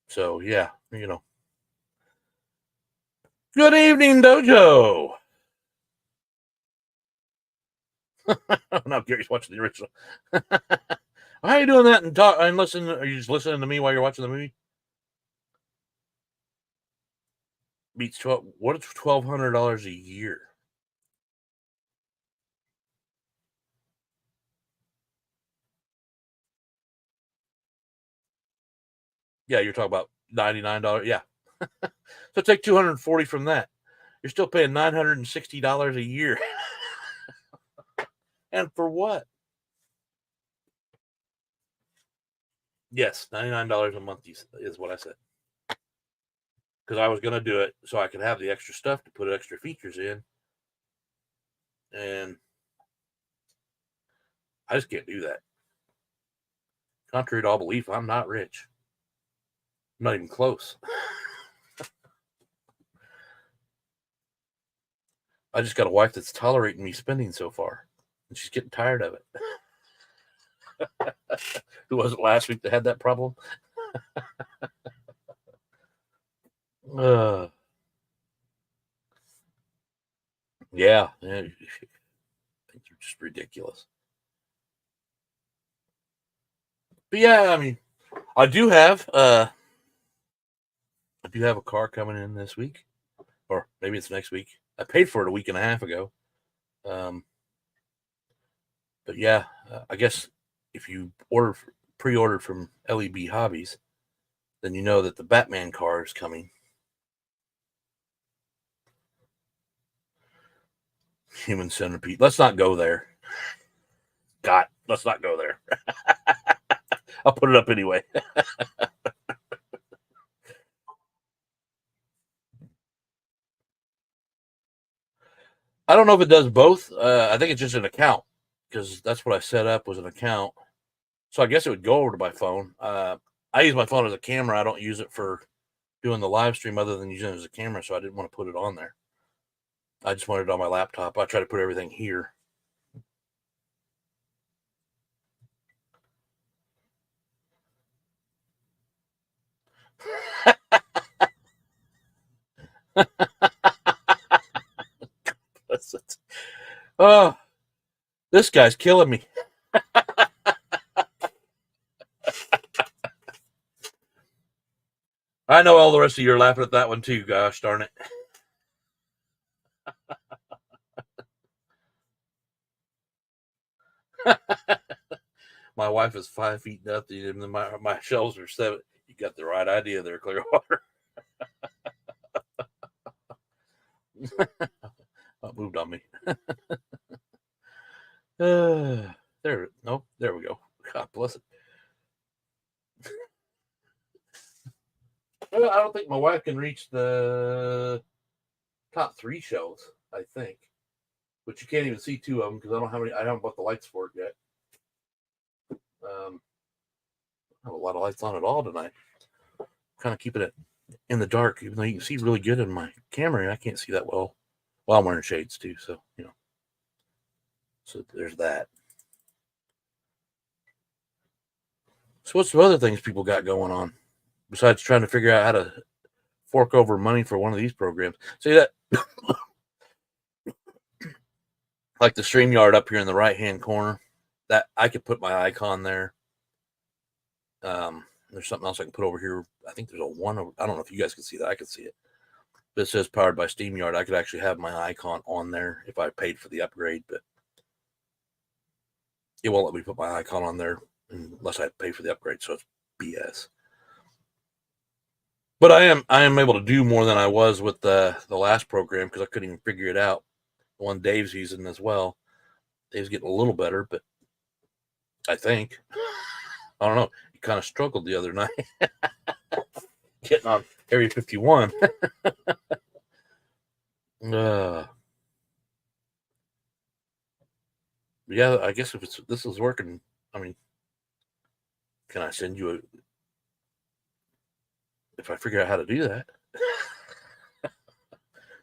So yeah. Good evening, Dojo. Now Gary's watching the original. How are you doing that and talk and listen? Are you just listening to me while you're watching the movie? Beats 12. What is $1,200 a year? Yeah, you're talking about $99. Yeah. So take 240 from that. You're still paying $960 a year. And for what? Yes, $99 a month is what I said. Because I was going to do it so I could have the extra stuff to put extra features in. And I just can't do that. Contrary to all belief, I'm not rich. I'm not even close. I just got a wife that's tolerating me spending so far, and she's getting tired of it. Who was it last week that had that problem? Yeah, things are just ridiculous. But yeah, I mean, I do have a car coming in this week, or maybe it's next week. I paid for it a week and a half ago. But yeah, I guess if you pre-ordered from LEB Hobbies, then you know that the Batman car is coming. Human Centipede. Let's not go there. God, let's not go there. I'll put it up anyway. I don't know if it does both. I think it's just an account because that's what I set up was an account. So I guess it would go over to my phone. I use my phone as a camera. I don't use it for doing the live stream other than using it as a camera. So I didn't want to put it on there. I just wanted it on my laptop. I try to put everything here. Oh, this guy's killing me. I know all the rest of you are laughing at that one too. Gosh darn it. My wife is 5 feet nothing, and my shelves are 7. You got the right idea there, Clearwater. Moved on me. There we go. God bless it. I don't think my wife can reach the top 3 shelves, I think. But you can't even see 2 of them because I haven't bought the lights for it yet. I have a lot of lights on at all tonight. Kind of keeping it in the dark, even though you can see really good in my camera. I can't see that well. Well, I'm wearing shades too, so So there's that. So what's some other things people got going on besides trying to figure out how to fork over money for one of these programs? See that? Like the StreamYard up here in the right-hand corner, that I could put my icon there. There's something else I can put over here. I think there's a one. I don't know if you guys can see that. I can see it. This says powered by StreamYard. I could actually have my icon on there if I paid for the upgrade, but it won't let me put my icon on there unless I pay for the upgrade. So it's BS. But I am able to do more than I was with the last program because I couldn't even figure it out. The one Dave's using as well. Dave's getting a little better, but I think I don't know. He kind of struggled the other night getting on Area 51. Yeah, I guess if this is working, I mean, can I send you if I figure out how to do that?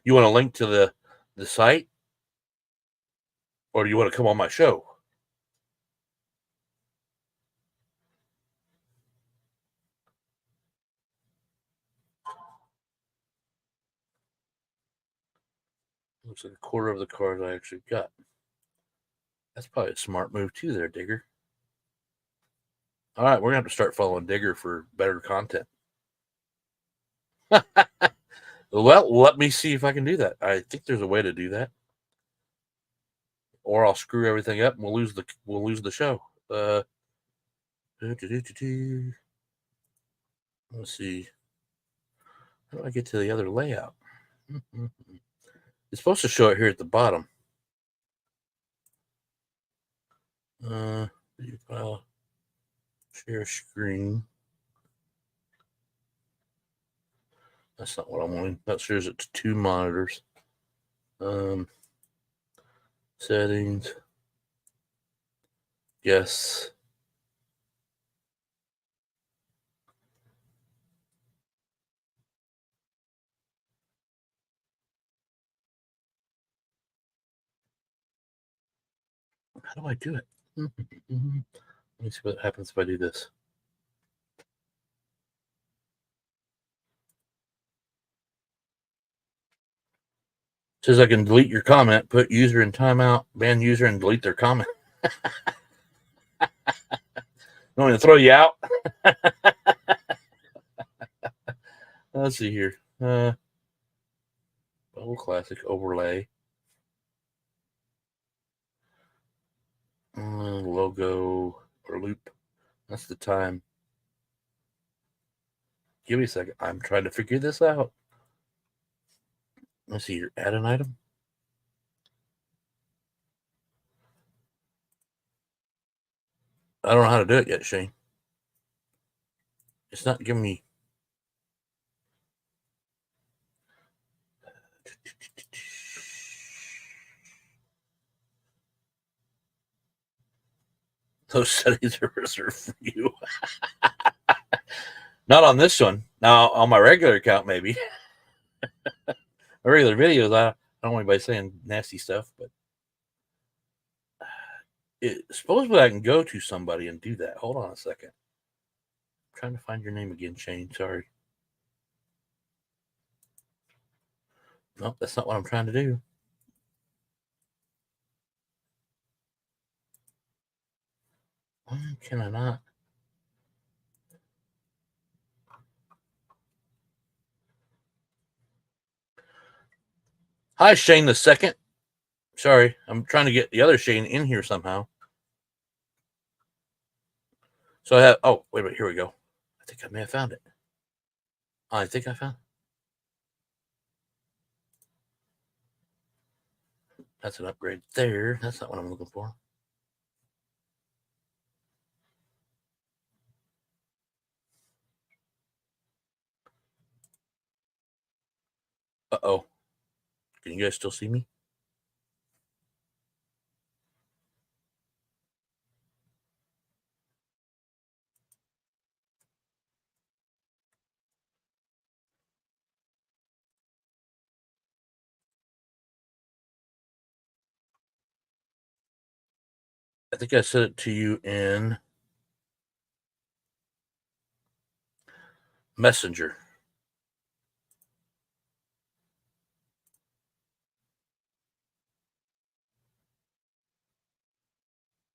You want a link to the site, or do you want to come on my show? Looks like a quarter of the cars I actually got. That's probably a smart move too, there, Digger. All right, we're gonna have to start following Digger for better content. Well, let me see if I can do that. I think there's a way to do that, or I'll screw everything up and we'll lose the show. Let's see. How do I get to the other layout? It's supposed to show it here at the bottom. Share screen. That's not what I'm wanting. That shares it to 2 monitors. Settings. Yes. How do I do it? Let me see what happens if I do this. It says I can delete your comment, put user in timeout, ban user, and delete their comment. Want me to throw you out? Let's see here. Bubble Classic overlay. Logo or loop. That's the time. Give me a second. I'm trying to figure this out. Let's see here. Add an item. I don't know how to do it yet, Shane. It's not giving me. Those settings are reserved for you. Not on this one. Now, on my regular account, maybe. My regular videos, I don't want anybody saying nasty stuff, but supposedly I can go to somebody and do that. Hold on a second. I'm trying to find your name again, Shane. Sorry. Nope, that's not what I'm trying to do. Why can I not? Hi, Shane the second. Sorry, I'm trying to get the other Shane in here somehow. So I have. Oh, wait a minute. Here we go. I think I may have found it. I think I found it. That's an upgrade there. That's not what I'm looking for. Uh-oh. Can you guys still see me? I think I sent it to you in Messenger.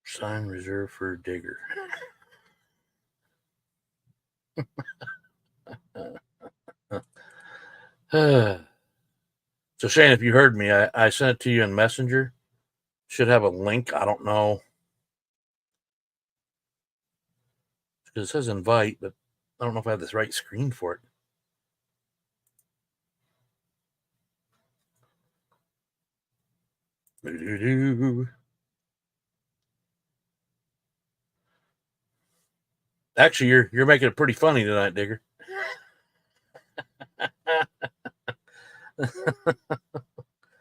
Sign reserved for Digger. So Shane, if you heard me, I sent it to you in Messenger. Should have a link. I don't know. Because it says invite, but I don't know if I have this right screen for it. Actually, you're making it pretty funny tonight, Digger.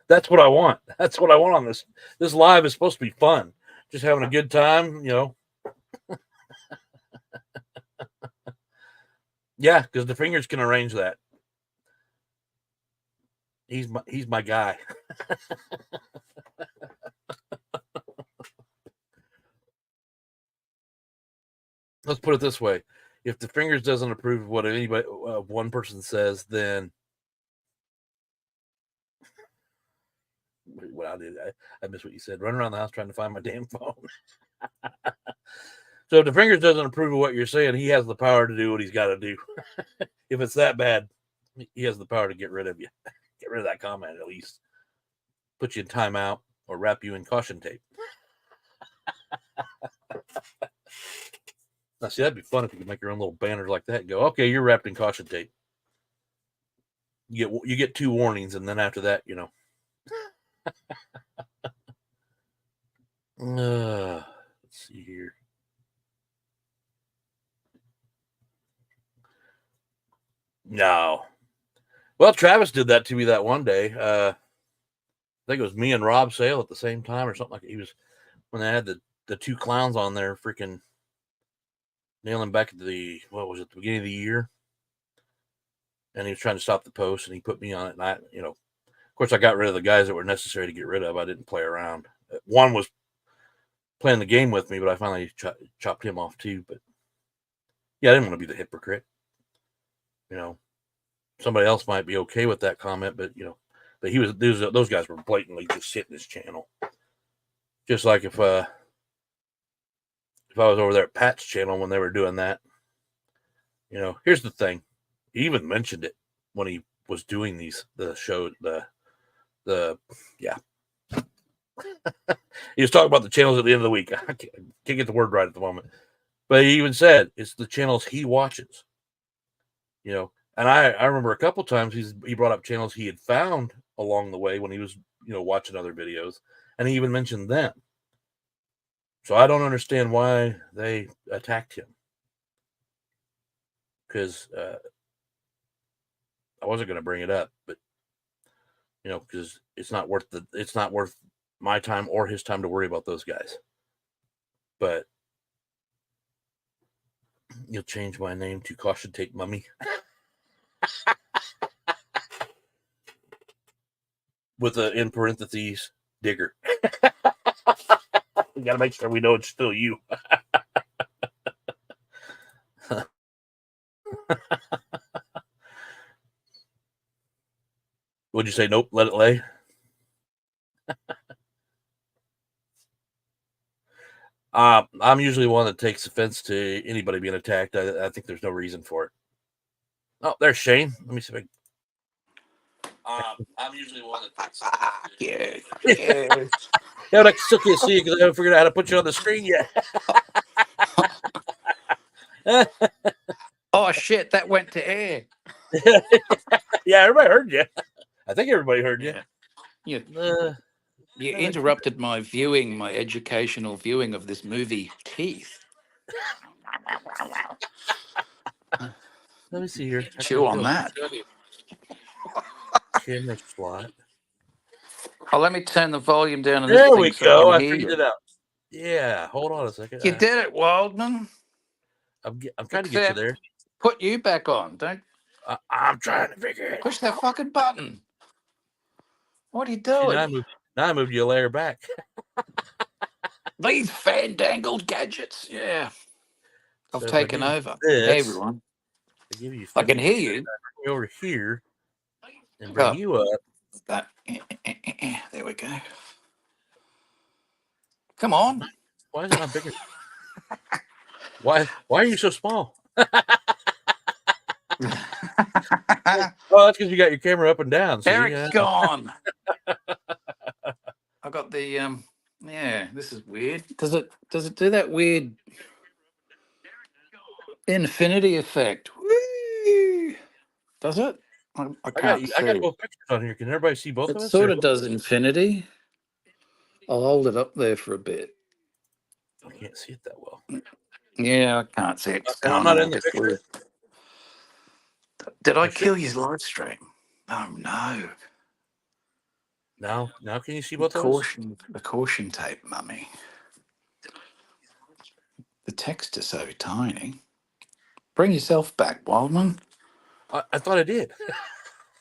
That's what I want. That's what I want on this. This live is supposed to be fun. Just having a good time, you know. Yeah, because the fingers can arrange that. He's my guy. Let's put it this way: if the fingers doesn't approve of what anybody one person says, then what I did, I missed what you said. Run around the house trying to find my damn phone. So if the fingers doesn't approve of what you're saying, he has the power to do what he's got to do. If it's that bad, he has the power to get rid of you. Get rid of that comment at least. Put you in timeout or wrap you in caution tape. Now, see, that'd be fun if you could make your own little banners like that and go, okay, you're wrapped in caution tape. You get 2 warnings, and then after that, you know. Let's see here. No. Well, Travis did that to me that one day. I think it was me and Rob Sale at the same time or something like that. He was when they had the 2 clowns on there freaking nailing back at the the beginning of the year. And he was trying to stop the post and he put me on it. And I, you know, of course I got rid of the guys that were necessary to get rid of. I didn't play around. One was playing the game with me, but I finally chopped him off too. But yeah, I didn't want to be the hypocrite. Somebody else might be okay with that comment, but but those guys were blatantly just hitting his channel. Just like if I was over there at Pat's channel when they were doing that. Here's the thing. He even mentioned it when he was doing the show, yeah. He was talking about the channels at the end of the week. I can't get the word right at the moment. But he even said it's the channels he watches. And I remember a couple times he brought up channels he had found along the way when he was, watching other videos, and he even mentioned them. So I don't understand why they attacked him. Because I wasn't going to bring it up, but because it's not worth my time or his time to worry about those guys. But you'll change my name to Caution Tape Mummy. With a in parentheses Digger. We gotta make sure we know it's still you. Would you say nope, let it lay? I'm usually one that takes offense to anybody being attacked. I think there's no reason for it. Oh, there's Shane. Let me see if I'm usually one that takes offense to Yeah. Yeah, but I still can't see you because I haven't figured out how to put you on the screen yet. Oh shit, that went to air. Yeah, everybody heard you. I think everybody heard you. Yeah. You interrupted my educational viewing of this movie, Teeth. Let me see here. Chew on that. Camera slot. Oh, let me turn the volume down on There this thing we so go. I I can hear figured you. it out. Yeah, hold on a second. You did it, Waldman. I'm trying to get you there. Put you back on. Don't. I'm trying to figure it. Push that fucking button. What are you See, doing? now I moved you a layer back. These fandangled gadgets. Yeah. I've So taken over. This, Hey, everyone. I give you 50%. I can hear you. Bring you over here and bring you up. That. There we go. Come on. Why is it not bigger? Why are you so small? Oh, that's because you got your camera up and down. See? Eric's gone. I got the yeah, this is weird. Does it do that weird infinity effect? Whee! Does it? I can't see. I got both pictures on here. Can everybody see both It of us? sort of does infinity. I'll hold it up there for a bit. I can't see it that well. Yeah, I can't see it. I'm not in the picture. Did I kill his live stream? Oh no. Now can you see both of us? The caution tape, mummy. The text is so tiny. Bring yourself back, Wildman. I thought I did.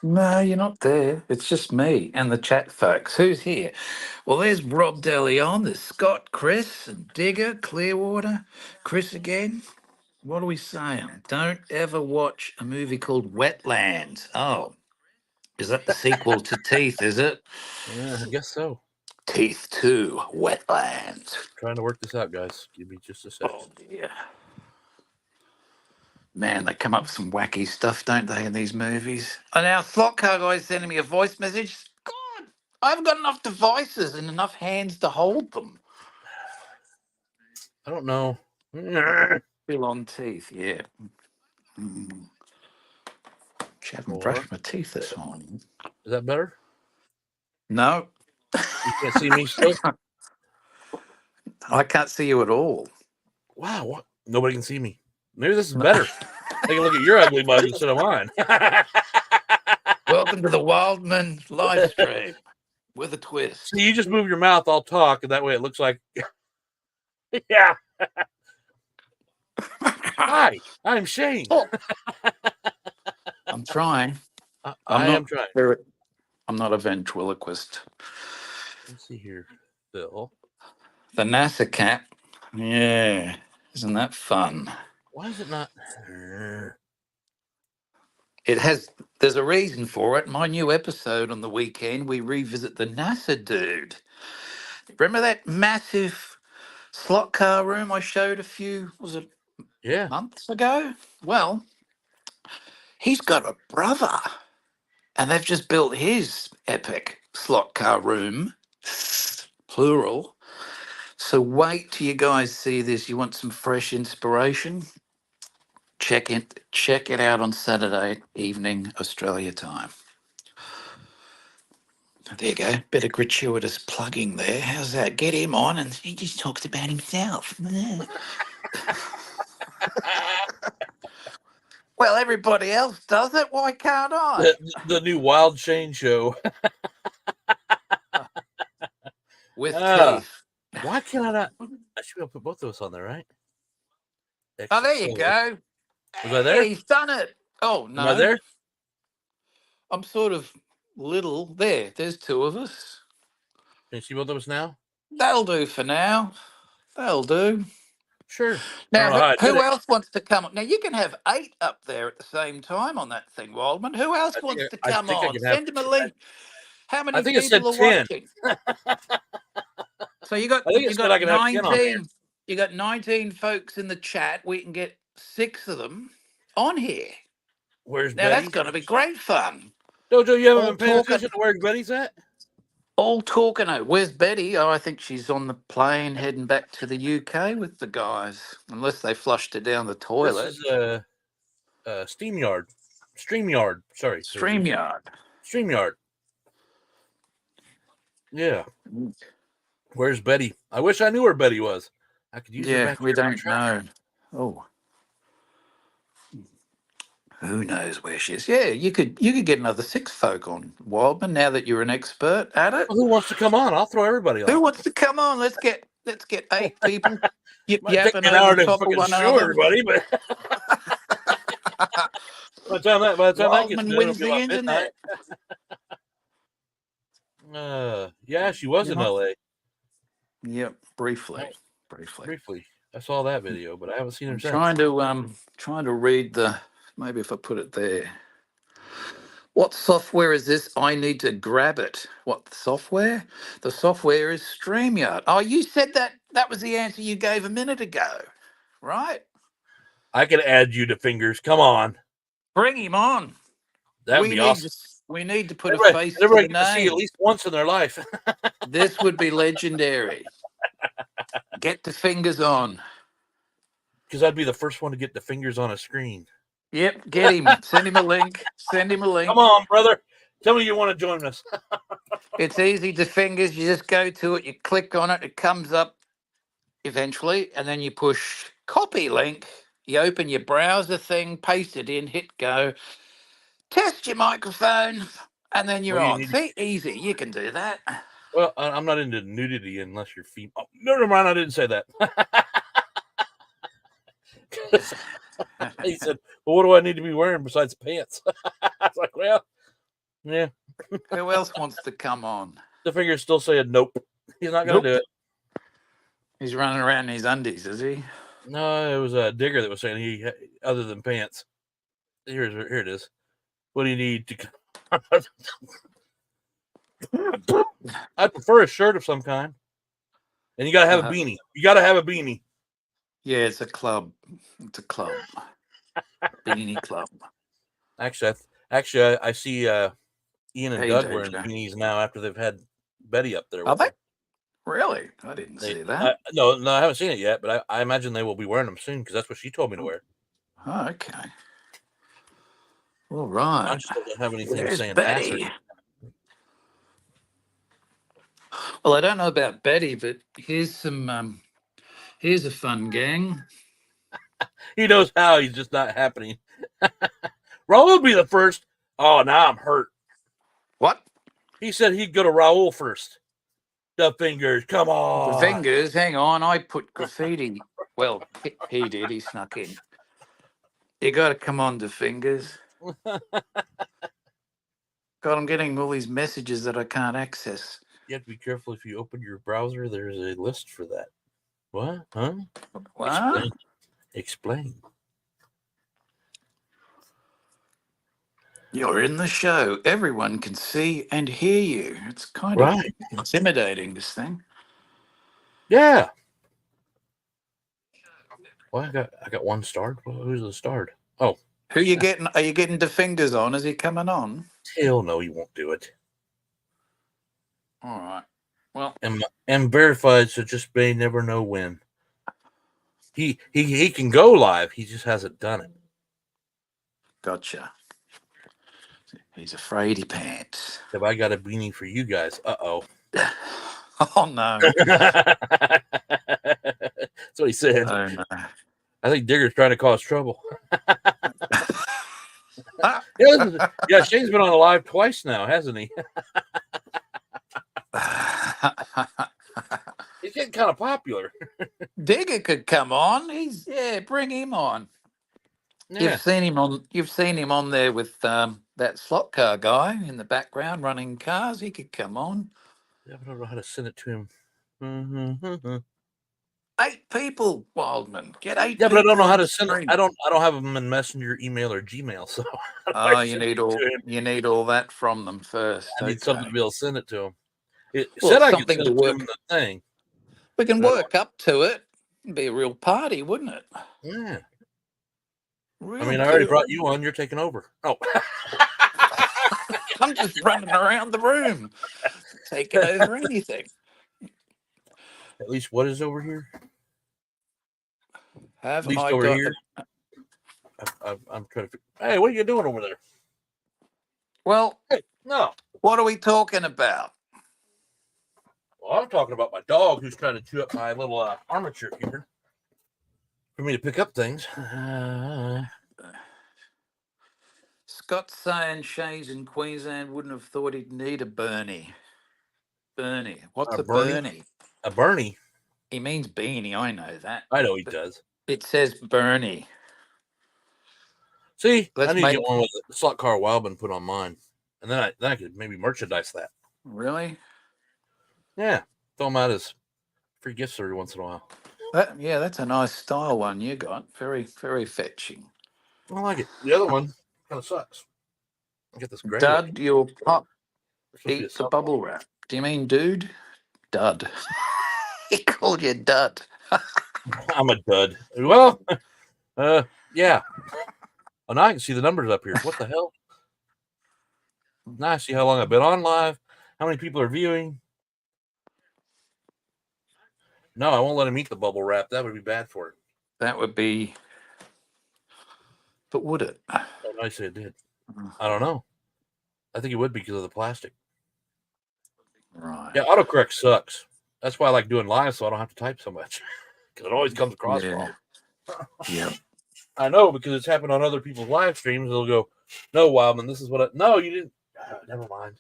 No, you're not there. It's just me and the chat folks. Who's here? Well, there's Rob DeLeon, there's Scott, Chris, and Digger, Clearwater, Chris again. What are we saying? Don't ever watch a movie called Wetlands. Oh, is that the sequel to Teeth, is it? I guess so. Teeth 2, Wetlands. Trying to work this out, guys. Give me just a second. Oh, dear. Man, they come up with some wacky stuff, don't they, in these movies? And now Slot Car Guy's sending me a voice message. God, I haven't got enough devices and enough hands to hold them. I don't know. Still on teeth, yeah. Haven't brushed my teeth this morning. Is that better? No. You can't see me still? I can't see you at all. Wow, what? Nobody can see me. Maybe this is better. They can look at your ugly mug instead of mine. Welcome to the Wildman live stream with a twist. See, you just move your mouth, I'll talk, and that way it looks like... Yeah. Hi, I'm Shane. I'm trying. I am trying. I'm not a ventriloquist. Let's see here, Phil. The NASA cap. Yeah. Isn't that fun? Why is it not? It has, there's a reason for it. My new episode on the weekend, we revisit the NASA dude. Remember that massive slot car room I showed a few, was it Yeah. months ago? Well, he's got a brother, and they've just built his epic slot car room, plural. So wait till you guys see this. You want some fresh inspiration? Check it out on Saturday evening, Australia time. There you go. Bit of gratuitous plugging there. How's that? Get him on, and he just talks about himself. Well, everybody else does it. Why can't I? The new Wild Shane show. With Ah, teeth. why can I not? I should be able to put both of us on there, right? Oh, there you So, go. was I Hey, there? he's done it. Oh, Am I no. there? I'm sort of little. There's two of us. Can you see both of us now? That'll do for now. That'll do. Sure. I don't Now, know how I did who it. else wants to come on? Now, you can have 8 up there at the same time on that thing, Waldman. Who else wants to I come think I on? can have. Send him a link. How I many think it said people are 10. watching? So you got I think you it said I got can have 10 on here. 19. You got 19 folks in the chat. We can get 6 of them on here. Where's Now that's Betty? going to be great fun. Dojo, you haven't All been paying talking, attention to where Betty's at? all talking. Oh, where's Betty? Oh, I think she's on the plane heading back to the UK with the guys, unless they flushed her down the This toilet. is SteamYard. StreamYard. Sorry. StreamYard. StreamYard. Yeah. Where's Betty? I wish I knew where Betty was. I could use her Yeah, back we here on don't track. know. Oh, who knows where she is? Yeah, you could get another 6 folk on Wildman now that you're an expert at it. Well, who wants to come on? I'll throw everybody Who on. wants to come on? Let's get 8 people Might take yapping me an over hour the to top of fucking one show another. everybody, but by the time that gets Wildman done, it'll wins be the about midnight. internet. Yeah, she was in LA. Yep, briefly. Briefly. I saw that video, but I haven't seen her I'm since. trying to read the. Maybe if I put it there. What software is this? I need to grab it. What software? The software is StreamYard. Oh, you said that was the answer you gave a minute ago, right? I can add you to fingers. Come on. Bring him on. That would be awesome. We need to put a face to Everybody the get to see at name. least once in their life. This would be legendary. Get the fingers on. Because I'd be the first one to get the fingers on a screen. Yep, get him. Send him a link. Come on, brother. Tell me you want to join us. It's easy to fingers. You just go to it, you click on it, it comes up eventually, and then you push copy link. You open your browser thing, paste it in, hit go, test your microphone, and then you're Well, you on. need. See, easy. You can do that. Well, I'm not into nudity unless you're female. Oh, never mind. I didn't say that. He said, "Well, what do I need to be wearing besides pants?" I was like, "Well, yeah." Who else wants to come on? The finger's still saying nope. He's not going to do it. He's running around in his undies, is he? No, it was a digger that was saying he, other than pants. Here it is. What do you need to? I prefer a shirt of some kind, and you got to have a beanie. You got to have a beanie. Yeah, it's a club. It's a club. Beanie club. Actually, I see Ian and Hey, Doug wearing Dojo. beanies now after they've had Betty up there Are with they? them. Really? I didn't see that. No, I haven't seen it yet, but I imagine they will be wearing them soon because that's what she told me to wear. Oh, okay. All right. I just don't have anything Where's saying Betty? ass. Well, I don't know about Betty, but here's some. Here's a fun gang. He knows how. He's just not happening. Raul will be the first. Oh, now I'm hurt. What? He said he'd go to Raul first. The fingers. Come on. The fingers. Hang on. I put graffiti. Well, he did. He snuck in. You got to come on to fingers. God, I'm getting all these messages that I can't access. You have to be careful if you open your browser. There's a list for that. What? Huh? What? Explain. Explain. You're in the show. Everyone can see and hear you. It's kind of Right. intimidating, this thing. Yeah. Well, I got one starred. Well, who's the starred? Oh, Who you getting? Are you getting the fingers on? Is he coming on? hell no, he won't do it. All right. Well, And verified, so just may never know when. He can go live. He just hasn't done it. gotcha. He's afraid he pants. Have I got a beanie for you guys? Uh-oh. Oh no. That's what he said. Oh no. I think Digger's trying to cause trouble. Yeah, Shane's been on the live twice now, hasn't he? He's getting kind of popular. Digger could come on. Bring him on. Yeah. You've seen him on there with that slot car guy in the background running cars. He could come on. Yeah, but I don't know how to send it to him. Mm-hmm. 8 people, Wildman. Get 8 Yeah, but I don't people know how on to send it. screen. I don't have them in Messenger, email, or Gmail. So how do I You send need it to him? all that from them first. I need something to Okay. be able to send it to him. It Well, said it's I could something send to it to him work. in the thing. We can But work up to it. It'd be a real party, wouldn't it? yeah. Real I mean, I already good. brought you on. You're taking over. Oh. I'm just running around the room, taking over anything. At least what is over here? At Haven't least I over got here. I'm trying to. Hey, what are you doing over there? Well, Hey, no. what are we talking about? Well, I'm talking about my dog who's trying to chew up my little armature here for me to pick up things. Scott's saying Shays in Queensland wouldn't have thought he'd need a Bernie. Bernie. What's a Bernie, Bernie? a Bernie. He means beanie, I know that. I know he But does. it says Bernie. See, I Let's need to make get one with the slot car Wildman put on mine, and then I could maybe merchandise that. Really? Yeah, throw them out as free gifts every once in a while. That's a nice style one you got. Very, very fetching. I like it. The other one kind of sucks. I get this gray one. Dud, your pop It's supposed to be a eat the soft bubble wrap. Do you mean dude? Dud. He called you dud. one. I'm a dud. Well, yeah. Oh, now I can see the numbers up here. What the hell? Now I see how long I've been on live, how many people are viewing. No, I won't let him eat the bubble wrap. That would be bad for him. That would be. But would it? Oh, no, I say it did. I don't know. I think it would because of the plastic. Right. Yeah, autocorrect sucks. That's why I like doing live, so I don't have to type so much because it always comes across wrong. Yeah. I know because it's happened on other people's live streams. They'll go, "No, Wildman, this is what I." No, you didn't. Never mind.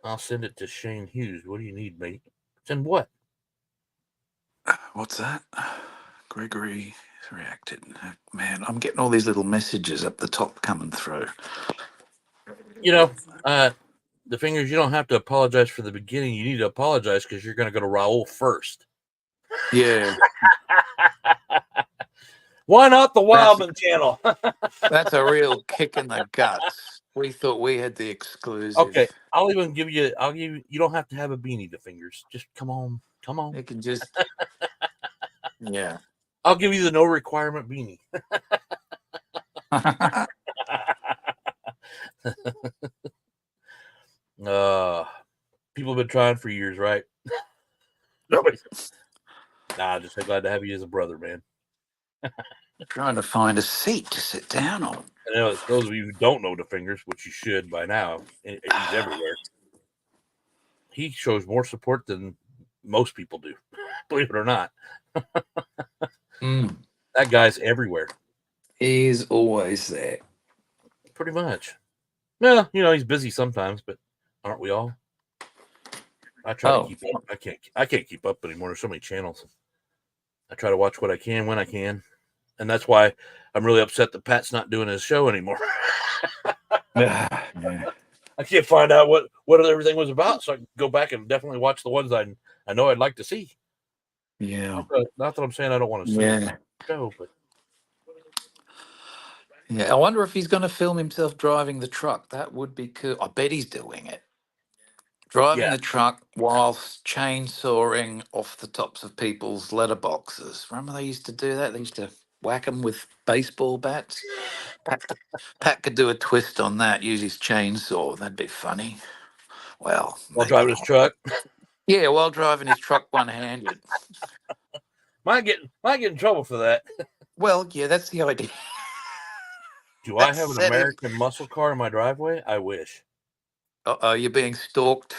I'll send it to Shane Hughes. What do you need, mate? Send what? What's that? Gregory reacted. Man, I'm getting all these little messages up the top coming through. You know, the fingers. You don't have to apologize for the beginning. You need to apologize because you're going to go to Raul first. Yeah. Why not the Wildman channel? That's a real kick in the guts. We thought we had the exclusive. Okay, I'll even give you. I'll give you. You don't have to have a beanie. The fingers. Just come on. You can just. Yeah. I'll give you the no requirement beanie. People have been trying for years, right? Nobody's. Nah, just so glad to have you as a brother, man. Trying to find a seat to sit down on. And those of you who don't know the fingers, which you should by now, he's everywhere. He shows more support than most people do, believe it or not. That guy's everywhere. He's always there. Pretty much. Well, he's busy sometimes, but aren't we all? I try to keep up. I can't keep up anymore. There's so many channels. I try to watch what I can when I can. And that's why I'm really upset that Pat's not doing his show anymore. Yeah. I can't find out what everything was about, so I can go back and definitely watch the ones I know I'd like to see. Yeah. Not that I'm saying I don't want to see Yeah. the show, but Yeah. I wonder if he's going to film himself driving the truck. That would be cool. I bet he's doing it. Driving yeah. the truck whilst chainsawing off the tops of people's letterboxes. Remember they used to do that? They used to whack them with baseball bats. Pat could do a twist on that, use his chainsaw. That'd be funny. Well, While maybe driving his not. truck. Yeah, while driving his truck one-handed. Might get in trouble for that. Well, yeah, that's the idea. Do I That's have an setting. American muscle car in my driveway? I wish. Uh-oh, you're being stalked.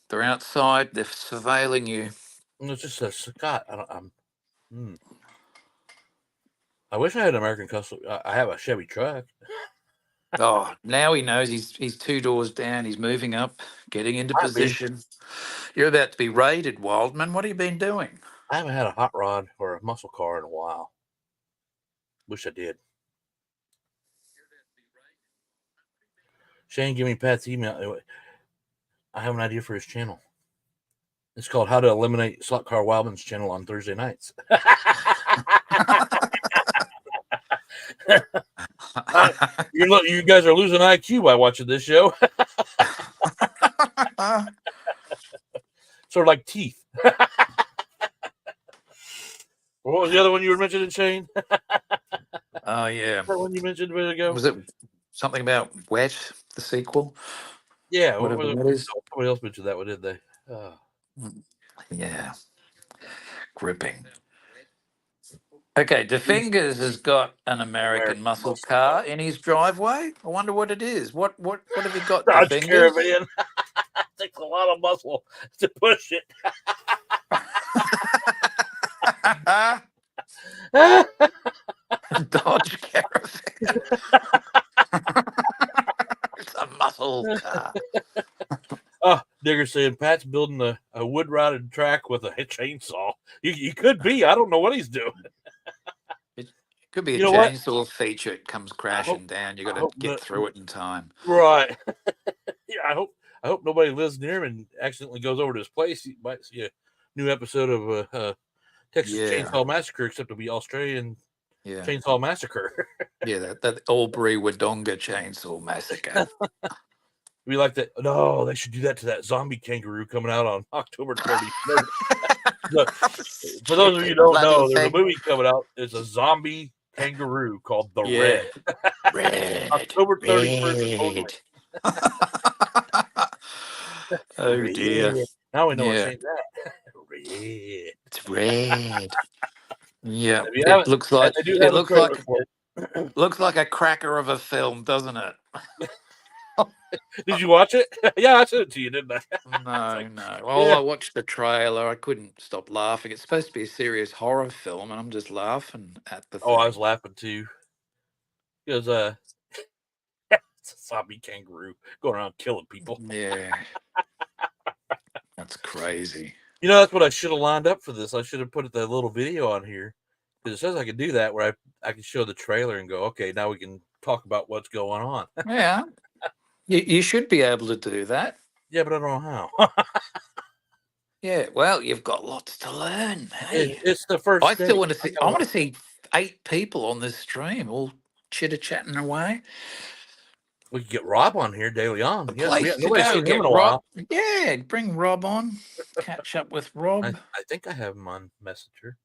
They're outside. They're surveilling you. It's just a Scott. I wish I had an American custom. I have a Chevy truck. Oh, now he knows he's two doors down. He's moving up, getting into Might be. position. You're about to be raided, Wildman. What have you been doing? I haven't had a hot rod or a muscle car in a while. Wish I did. Shane, give me Pat's email. I have an idea for his channel. It's called How to Eliminate Slot Car Wildman's channel on Thursday nights. You guys are losing IQ by watching this show. Sort of like teeth. What was the other one you were mentioning, Shane? Oh, yeah. That one you mentioned a minute ago? Was it something about Wet, the sequel? Yeah. Whatever that is. Somebody else mentioned that one, didn't they? Yeah. Gripping. Okay, DeFingers has got an American muscle car in his driveway. I wonder what it is. What have you got, Dodge DeFingers? Caravan. Takes a lot of muscle to push it. Dodge Caravan. It's a muscle car. Oh, Digger saying Pat's building a wood rotted track with a chainsaw. You could be. I don't know what he's doing. It could be a You know what? chainsaw feature. It comes crashing down. You got to get through it in time. Right. Yeah, I hope nobody lives near him and accidentally goes over to his place. You might see a new episode of Texas Chainsaw Massacre, except it'll be Australian Chainsaw Massacre. Yeah, that Albury Wodonga Chainsaw Massacre. We like that. No, they should do that to that zombie kangaroo coming out on October 31st. For those of you who don't know, there's a movie coming out. It's a zombie kangaroo called The Red. Red. October 31st. Oh dear. Now we know what Shane's at. Red. It's red. Yeah. It looks like looks like a cracker of a film, doesn't it? Did you watch it? Yeah, I sent it to you, didn't I? No. Well, I watched the trailer. I couldn't stop laughing. It's supposed to be a serious horror film, and I'm just laughing at the thing. Oh, I was laughing too. Because it's a zombie kangaroo going around killing people. Yeah. That's crazy. You know, that's what I should have lined up for this. I should have put the little video on here. Because it says I can do that where I can show the trailer and go, okay, now we can talk about what's going on. Yeah. You should be able to do that. Yeah, but I don't know how. Yeah, well, you've got lots to learn. Hey, it's the first. I still want to see. I want to see 8 people on this stream, all chitter chatting away. We could get Rob on here daily on. Nobody's seen him in a while. Yeah, bring Rob on. Catch up with Rob. I think I have him on Messenger.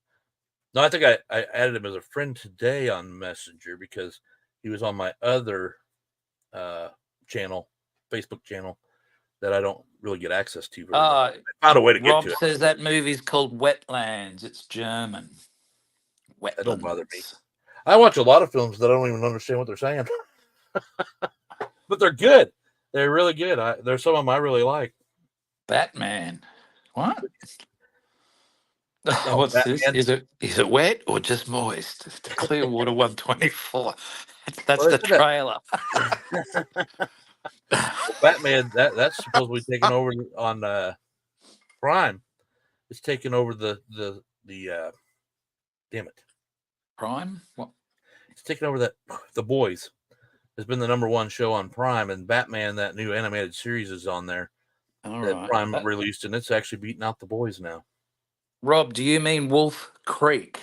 No, I think I added him as a friend today on Messenger because he was on my other channel, Facebook channel, that I don't really get access to. I found a way to get Rob to it. says that movie's called Wetlands. It's German. Wetlands. That don't bother me. I watch a lot of films that I don't even understand what they're saying. But they're good. They're really good. There's some of them I really like. Batman. What? What's Batman? This? Is it wet or just moist? It's the Clearwater 124. That's the trailer. Batman, that's supposedly taken over on Prime. It's taken over the damn it. Prime? What? It's taken over the Boys. has been the #1 show on Prime, and Batman, that new animated series, is on there All that right. Prime released, and it's actually beating out The Boys now. Rob, do you mean Wolf Creek?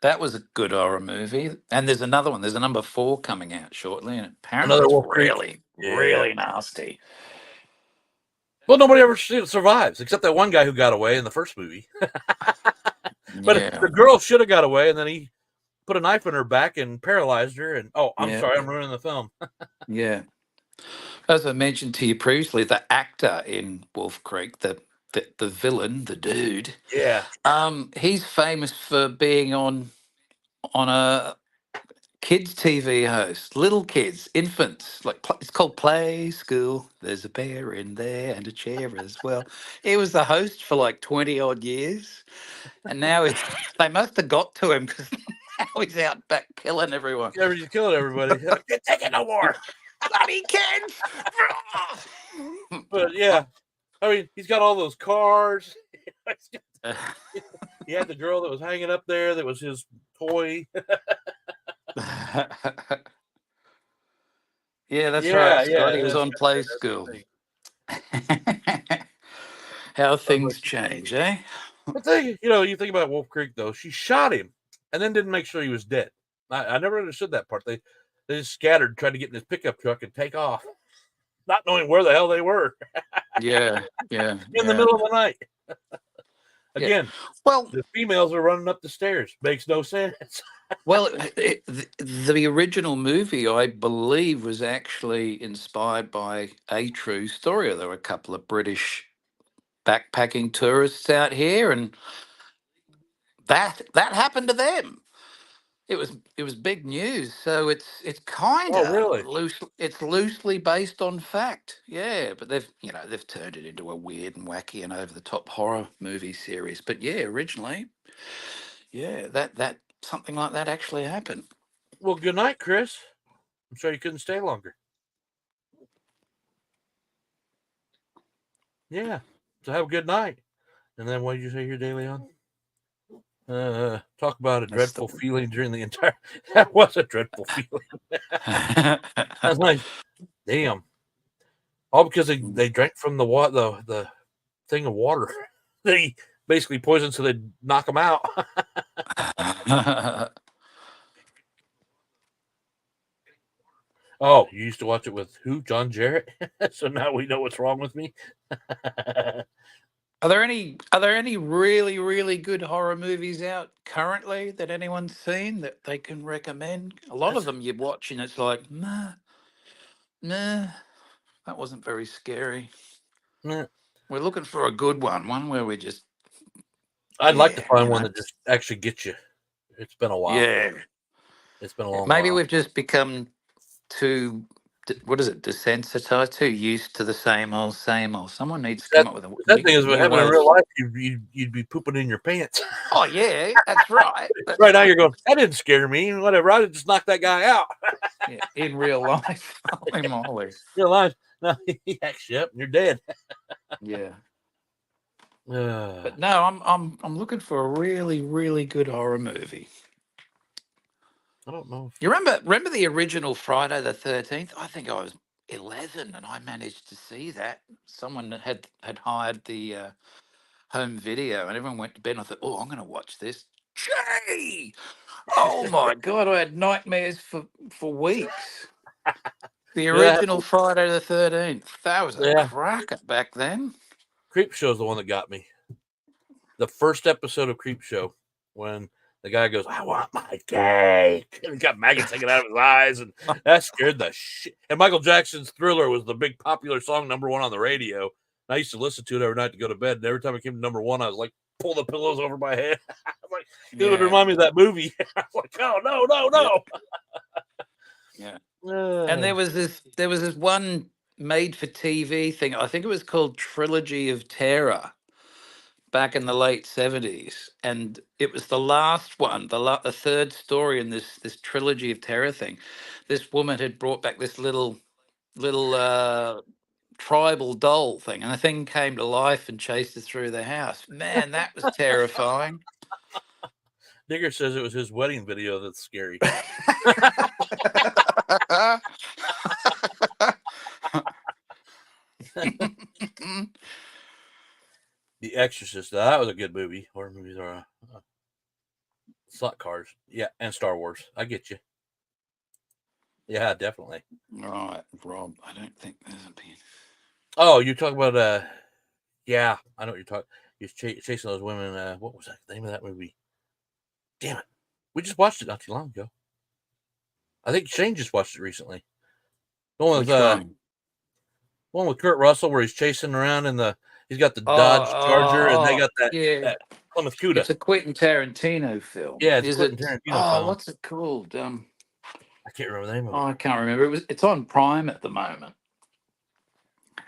That was a good horror movie. And there's another one. There's a #4 coming out shortly, and apparently Another it's Wolf Creek. really, Yeah. really nasty. Well, nobody ever survives except that one guy who got away in the first movie. But Yeah. the girl should have got away, and then he put a knife in her back and paralyzed her. And I'm Yeah. sorry, I'm ruining the film. Yeah. As I mentioned to you previously, the actor in Wolf Creek, the villain, the dude, Yeah. he's famous for being on a kids TV host, little kids, infants, like it's called Play School. There's a bear in there and a chair as well. He was the host for like 20 odd years, and now they must have got to him because now he's out back killing everyone. He's killing everybody. Can't take it no more. Bloody kids! But yeah, I mean, he's got all those cars. He had the girl that was hanging up there that was his toy. Yeah, that's Yeah, right, Scott. He was on Play that's School. the thing. How I was like, things change, eh? but you think about Wolf Creek though. She shot him and then didn't make sure he was dead. I never understood that part. They just scattered, tried to get in his pickup truck and take off, not knowing where the hell they were Yeah, yeah, in the yeah. middle of the night. Yeah. Again, Well, the females are running up the stairs. Makes no sense. well, the original movie, I believe, was actually inspired by a true story. There were a couple of British backpacking tourists out here, and that happened to them. It was big news, so it's kind Oh, of really? loosely based on fact. Yeah, but they've turned it into a weird and wacky and over the top horror movie series. But yeah, originally, yeah, that something like that actually happened. Well, good night, Chris. I'm sorry you couldn't stay longer. Yeah. So have a good night. And then what did you say here, De Leon? Talk about a That's dreadful feeling during the entire. That was a dreadful feeling. I was like, damn. All because they drank from the the thing of water. They basically poisoned so they'd knock them out. Oh, you used to watch it with who? John Jarrett? So now we know what's wrong with me. Are there any really really good horror movies out currently that anyone's seen that they can recommend? A lot of them you watch and it's like, nah, nah, that wasn't very scary. Eh, We're looking for a good one where we just, I'd like to yeah, find one that just actually gets you. It's been a while. yeah. It's been a long Maybe while. we've just become too, what is it, desensitized, too used to the same old, same old. Someone needs to That, come up with a that thing is what new happened in way. real life. You'd be pooping in your pants. Oh yeah, that's right. That's Right now right. you're going, that didn't scare me. Whatever. I just knocked that guy out. Yeah, in real life. Holy moly. You're alive. No, he hacks you up and you're dead. Yeah. Uh, But no, I'm looking for a really, really good horror movie. I don't know. You remember the original Friday the 13th? I think I was 11 and I managed to see that. Someone had hired the home video and everyone went to bed and I thought, oh, I'm going to watch this. Gee! Oh my God, I had nightmares for weeks. The Yeah, original Friday the 13th. That was a yeah. cracker back then. Creep Show's the one that got me. The first episode of Creep Show, when the guy goes, I want my cake. And he got maggots hanging out of his eyes, and that scared the shit. And Michael Jackson's Thriller was the big popular song, #1 on the radio. And I used to listen to it every night to go to bed. And every time it came to #1, I was like, pull the pillows over my head. I'm like, it would remind me of that movie. I was like, oh, no. Yeah. And there was this one made for TV thing. I think it was called Trilogy of Terror back in the late 70s, and it was the last one, the third story in this Trilogy of Terror thing. This woman had brought back this little tribal doll thing, and the thing came to life and chased her through the house. Man, that was terrifying. Digger says it was his wedding video that's scary. The Exorcist. That was a good movie. Horror movies are slot cars. Yeah, and Star Wars. I get you. Yeah, definitely. Right, Rob. I don't think there's a pin. Oh, you talk about yeah, I know what you're talking. He's chasing those women. What was that the name of that movie? Damn it, we just watched it not too long ago. I think Shane just watched it recently. The one with Which one? one with Kurt Russell where he's chasing around in the. He's got the Oh, Dodge Charger and they got yeah. that Plymouth Cuda. It's a Quentin Tarantino film. Yeah, it's a Is Quentin it? Tarantino Oh, film. what's it called? I can't remember the name of Oh, it. I can't remember. It's on Prime at the moment,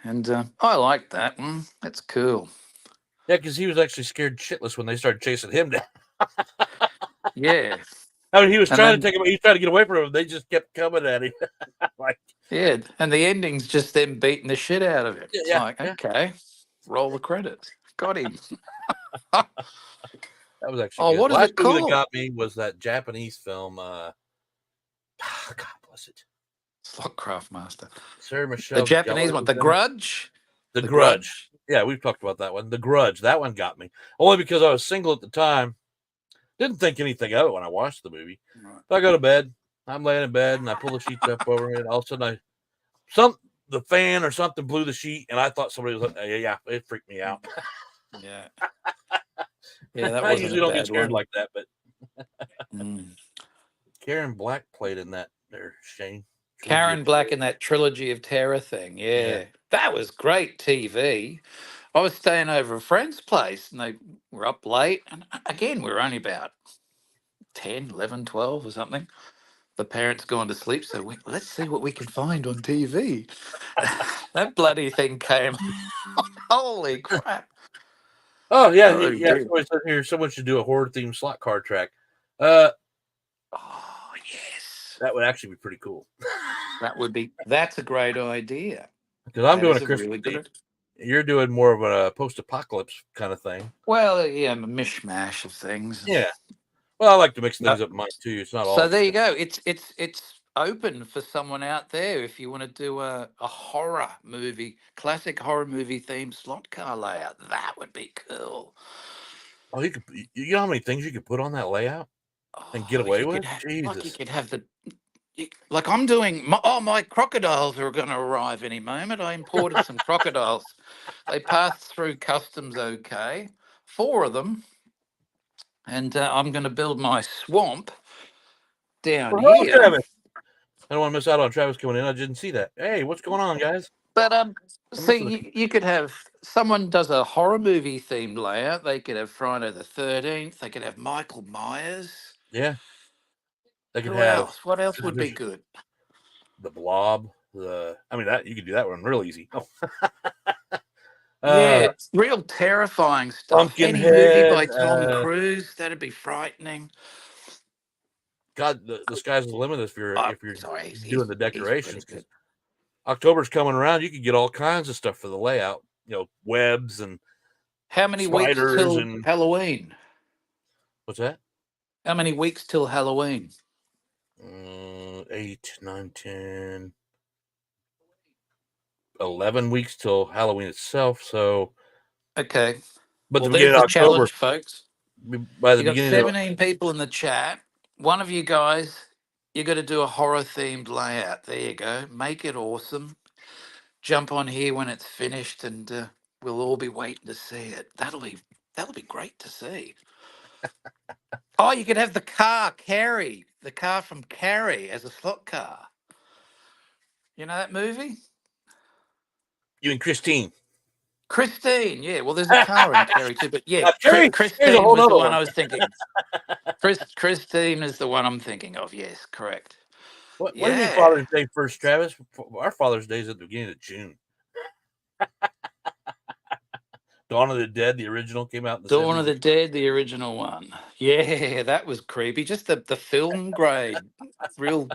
and I like that one. That's cool. Yeah, because he was actually scared shitless when they started chasing him down. Yeah, I mean, he was and trying to then take him. He was trying to get away from him. They just kept coming at him. Like, yeah, and the ending's just them beating the shit out of him. It's yeah, like, yeah. okay, roll the credits. Got him. That was actually Oh, good. what is Last it movie that called? got me was that Japanese film. God bless it. Slotcraft Master. Sarah The Michelle Japanese Gellar one, was The in it. Grudge. The The Grudge. Grudge. Yeah, we've talked about that one. The Grudge. That one got me. Only because I was single at the time. Didn't think anything of it when I watched the movie. Right. So I go to bed. I'm laying in bed and I pull the sheets up over it. All of a sudden, the fan or something blew the sheet, and I thought somebody was like, yeah, it freaked me out. Yeah. Yeah, that I wasn't a usually don't get bad scared one. like that, but Mm. Karen Black played in that there, Shane. Trilogy of Karen Black Terror. in that Trilogy of Terror thing. Yeah. Yeah. That was great TV. I was staying over a friend's place and they were up late. And again, we were only about 10, 11, 12 or something. The parents gone to sleep. So let's see what we can find on TV. That bloody thing came. Holy crap. Oh, yeah. Oh, Yeah. dear. Somebody said here someone should do a horror themed slot car track. Uh, Oh, yes. that would actually be pretty cool. That's a great idea. Because I'm That doing is a a Christmas really theme. good. You're doing more of a post apocalypse kind of thing. Well, yeah, a mishmash of things. Yeah. Well, I like to mix No. things up in mine too. It's not all So the there you same. go. It's open for someone out there if you want to do a horror movie, classic horror movie themed slot car layout. That would be cool. Oh, you know how many things you could put on that layout and get Oh, away you could with? have you Jesus. could have like I'm doing. My crocodiles are going to arrive any moment. I imported some crocodiles. They passed through customs okay, 4 of them, and I'm going to build my swamp down Oh, here. Travis. I don't want to miss out on Travis coming in. I didn't see that. Hey, what's going on, guys? But I'm see, missing you could have someone does a horror movie themed layout. They could have Friday the 13th. They could have Michael Myers. Yeah. They could Who have else? What else would be there's good? the Blob. I mean that you could do that one real easy. Oh. Yeah, uh, it's real terrifying stuff. Any movie Pumpkinhead. by Tom Cruise, that'd be frightening. God, the sky's the limit if you're Sorry, doing the he's pretty decorations because good. October's coming around. You could get all kinds of stuff for the layout. Webs and How many weeks spiders till and Halloween? what's that? How many weeks till Halloween? 8, 9, 10, 11 weeks till Halloween itself. So, Okay. but Well, the there's beginning of the October, challenge, folks. by the You got beginning of 17 people in the chat. One of you guys, you got to do a horror themed layout. There you go. Make it awesome. Jump on here when it's finished, and we'll all be waiting to see it. That'll be great to see. Oh, you could have the car Carrie, the car from Carrie as a slot car. You know that movie? you and Christine. Christine, yeah. Well, there's a car in Carrie too, but yeah, Now, Carrie's a Christine whole was the other one one. I was thinking. Christine is the one I'm thinking of. Yes, correct. What do you mean Yeah. Father's Day first, Travis? Our Father's Day is at the beginning of June. Dawn of the Dead, the original, came out in the Dawn of 70s. the Dead, the original one. Yeah, that was creepy. Just the film grade. Real.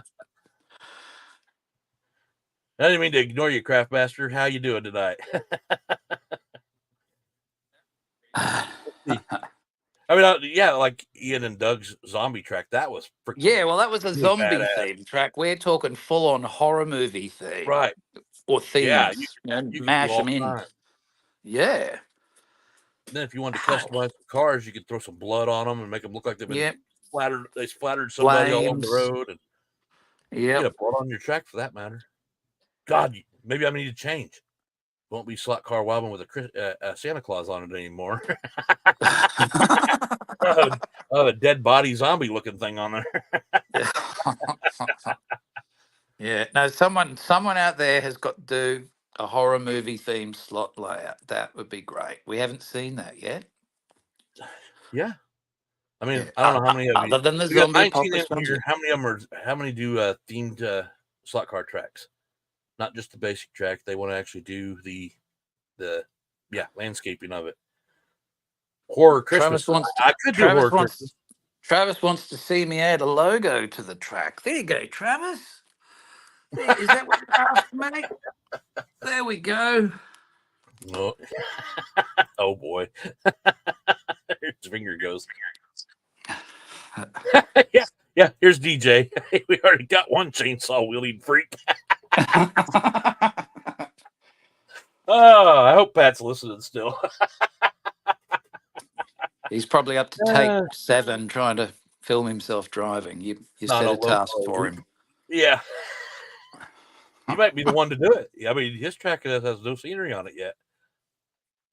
I didn't mean to ignore you, Craft Master. How you doing tonight? Let's see. I mean, yeah, like Ian and Doug's zombie track. That was freaking Yeah, well, that was a zombie badass. theme track. We're talking full on horror movie theme, Right. or Yeah, themes. you could do Mash all them in. kinds. Yeah. And then if you wanted to Wow. customize the cars, you could throw some blood on them and make them look like they've been Yep. splattered. They splattered somebody all over the Flames. road, and you Yep. get a blood on your track for that matter. God, maybe I need to change. Won't be slot car wobbling with a Santa Claus on it anymore. I have a dead body zombie looking thing on there. Yeah. No, someone out there has got to do a horror movie themed slot layout. That would be great. We haven't seen that yet. Yeah. I mean, Yeah. I don't know how many of you. Other than the We got zombie 19 in apocalypse ones. here. How many do themed slot car tracks? Not just the basic track. They want to actually do the landscaping of it. Horror Christmas. I could do horror Christmas. Travis wants to see me add a logo to the track. There you go, Travis. Is that what you asked, mate? There we go. No. Oh boy. His finger goes. Yeah. Here's DJ. We already got one chainsaw wielding freak. Oh, I hope Pat's listening still. He's probably up to take 7 trying to film himself driving. You set a task for him. Yeah. He might be the one to do it. I mean, his track has no scenery on it yet.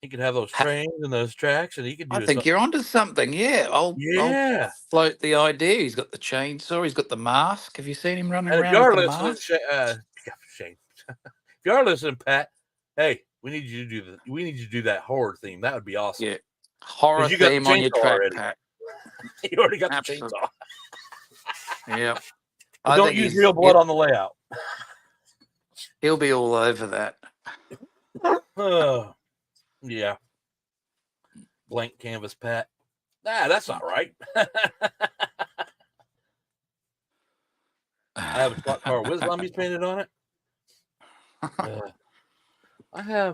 He could have those trains and those tracks, and he could do I think you're onto something. Yeah. I'll float the idea. He's got the chainsaw. He's got the mask. Have you seen him running around with the mask? Shane. If you are listening, Pat, hey, we need you to do that horror theme. That would be awesome. Yeah. Horror theme on your track, already. Pat. You already got the chainsaw. Yeah. Don't use real blood on the layout. He'll be all over that. Yeah. Blank canvas, Pat. That's not right. I have a slot car with zombies painted on it. I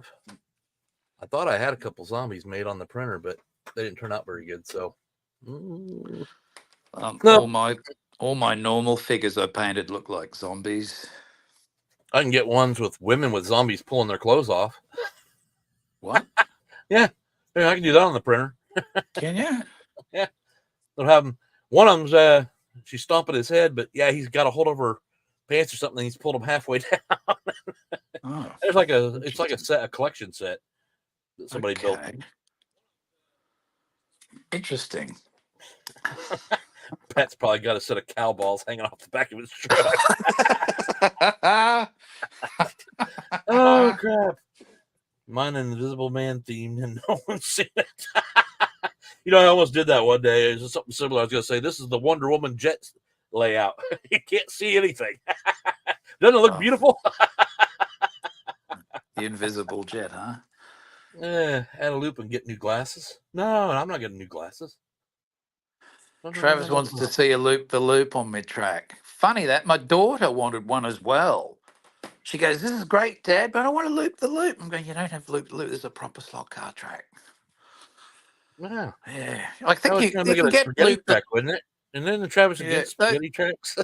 thought I had a couple zombies made on the printer, but they didn't turn out very good. So, no. all my normal figures I painted look like zombies. I can get ones with women with zombies pulling their clothes off. What? Yeah, I can do that on the printer. Can you? Yeah, they'll have them. One of them's she's stomping his head, but yeah, he's got a hold of her pants or something. He's pulled them halfway down. It's like a collection set that somebody built. Interesting. Pat's probably got a set of cow balls hanging off the back of his truck. Oh crap! Mine an Invisible Man theme, and no one's seen it. I almost did that one day. It was something similar. I was going to say, this is the Wonder Woman jet layout. You can't see anything. Doesn't it look beautiful? The invisible jet, huh? Add a loop and get new glasses. No, I'm not getting new glasses. Travis wants to see a loop the loop on my track. Funny that my daughter wanted one as well. She goes, "This is great, Dad, but I want to loop the loop." I'm going, "You don't have loop the loop. There's a proper slot car track." Wow. Yeah. I think you can get loop track, wouldn't it? And then the Travis against spaghetti tracks.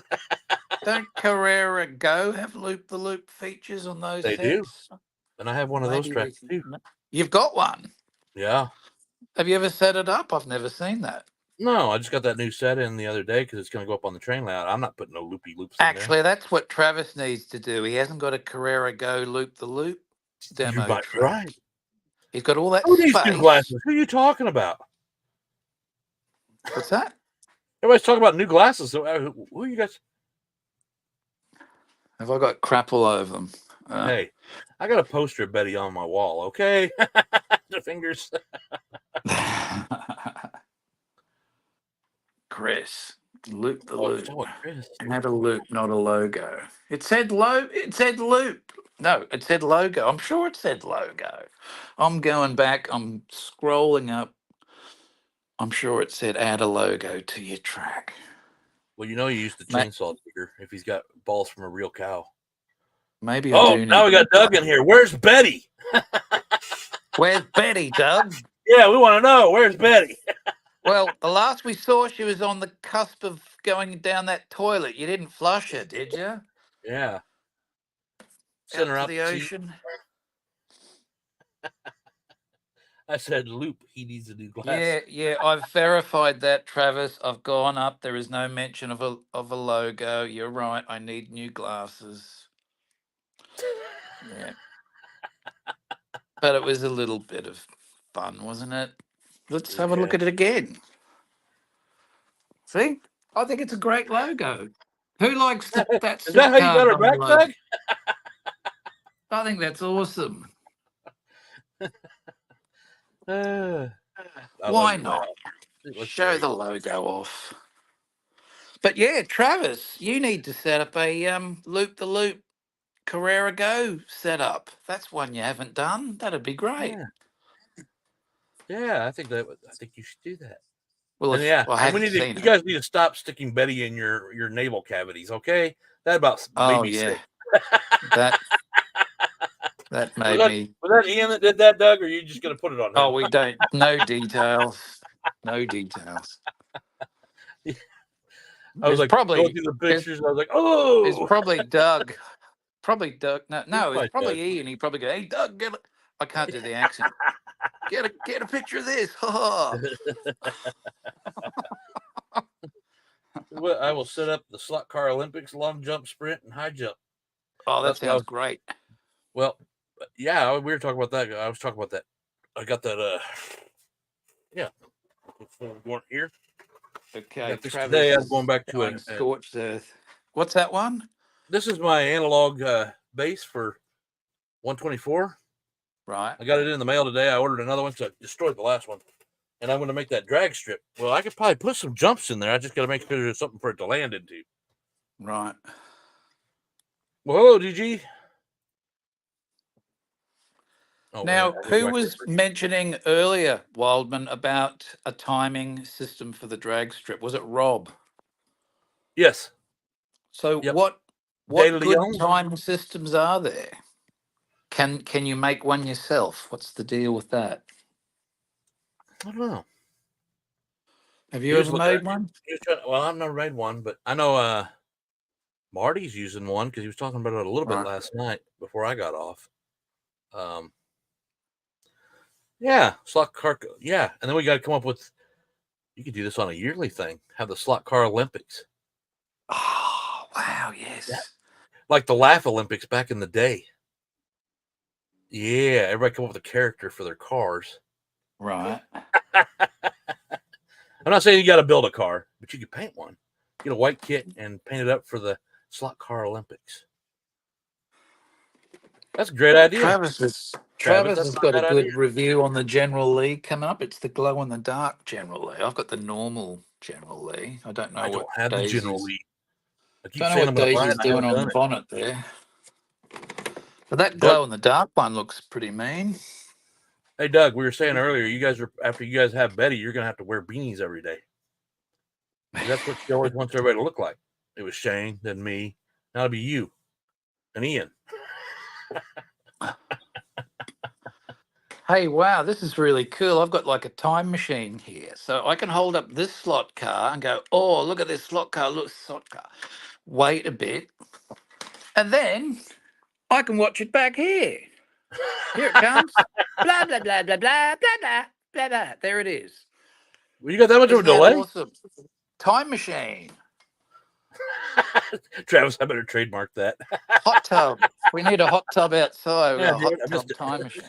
Don't Carrera Go have loop the loop features on those They sets? do. And I have one of those tracks too. You've got one? Yeah. Have you ever set it up? I've never seen that. No, I just got that new set in the other day because it's going to go up on the train layout. I'm not putting no loopy loops in Actually, that's what Travis needs to do. He hasn't got a Carrera Go loop the loop demo track. Right. He's got all that Who space. needs new glasses? Who are you talking about? What's that? Everybody's talking about new glasses. So, who are you guys? Have I got crap all over them? Hey, I got a poster of Betty on my wall, okay? The fingers. Chris, loop the loop. Chris. Had a loop, not a logo. It said loop. No, it said logo. I'm sure it said logo. I'm going back. I'm scrolling up. I'm sure it said add a logo to your track. Well, you used the chainsaw digger if he's got balls from a real cow. Maybe I do. Now we got Doug in here. Where's Betty? Where's Betty, Doug? Yeah, we want to know. Where's Betty? Well, the last we saw, she was on the cusp of going down that toilet. You didn't flush her, did you? Yeah. Sent Out her to out the to sea. ocean. I said, Loop, he needs a new glass. Yeah. I've verified that, Travis. I've gone up. There is no mention of a logo. You're right. I need new glasses. Yeah, but it was a little bit of fun, wasn't it? Let's have a Yeah. look at it again. See, I think it's a great logo. Who likes that Is that slot how you car got her bumper back, logo? Doug? I think that's awesome. I love Why your laugh. not? It looks Show great. the logo off. But yeah, Travis, you need to set up a loop the loop Carrera Go setup. That's one you haven't done. That'd be great. Yeah. Yeah, I think you should do that. Well, And if yeah, I and haven't seen you it. guys need to stop sticking Betty in your navel cavities, okay? That about made Oh me yeah, sick. that that Was made that me. was that Ian that did that, Doug, or are you just gonna put it on Oh, him? we don't. No details. No details. I was It's like going probably through the it's, pictures, and I was like, it's oh, probably Doug. Probably Doug. No, it's no, it's my Doug. probably Ian. He probably go, "Hey, Doug, get it." I can't do the accent. Get a picture of this. Ha I will set up the slot car Olympics, long jump, sprint, and high jump. Oh, that That's what I sounds was. great. Well, yeah, we were talking about that. I was talking about that. I got that. Yeah, before we weren't here. I Okay, got this today. Travis I'm going is back to going scorched earth. What's that one? this is my analog base for 124. Right. I got it in the mail today. I ordered another one, so I destroyed the last one. And I'm going to make that drag strip. Well, I could probably put some jumps in there. I just got to make sure there's something for it to land into. Right. Well, hello, DG. Oh, and Now, I'll go who back was there. mentioning earlier, Wildman, about a timing system for the drag strip? Was it Rob? Yes. So Yep. De what good Leon. timing systems are there? Can you make one yourself? What's the deal with that? I don't know. Have He you was ever looking at. made one? Well, I've never made one, but I know Marty's using one because he was talking about it a little bit Right. last night before I got off. Um, yeah, slot car. Yeah, and then we got to come up with. You could do this on a yearly thing. Have the slot car Olympics. Oh, wow, Yeah, yes. like the Laugh Olympics back in the day. Yeah, everybody come up with a character for their cars. Right. I'm not saying you got to build a car, but you could paint one. Get a white kit and paint it up for the slot car Olympics. That's a great idea, Travis. Travis That's has not got a a bad idea. good review on the General Lee coming up. It's the glow in the dark General Lee. I've got the normal General Lee. I don't know I don't what have the General Daisy's Lee. I keep don't know saying what I'm going to buy it, Daisy's and I doing haven't on the done it. bonnet there. But that Doug, glow in the dark one looks pretty mean. hey Doug, we were saying earlier, you guys are after you guys have Betty, you're going to have to wear beanies every day because that's what she always wants everybody to look like. It was Shane, then me. Now it'll be you and Ian. Hey, wow, this is really cool. I've got like a time machine here. So I can hold up this slot car and go, oh, look at this slot car, look, slot car. Wait a bit. And then I can watch it back here. Here it comes. Blah, blah, blah, blah, blah, blah, blah, blah, blah. There it is. Well, you got that much of a Isn't that delay, awesome? Time machine. Travis? I better trademark that. Hot tub. We need a hot tub outside. We've Yeah, got a damn hot it, I missed tub time machine.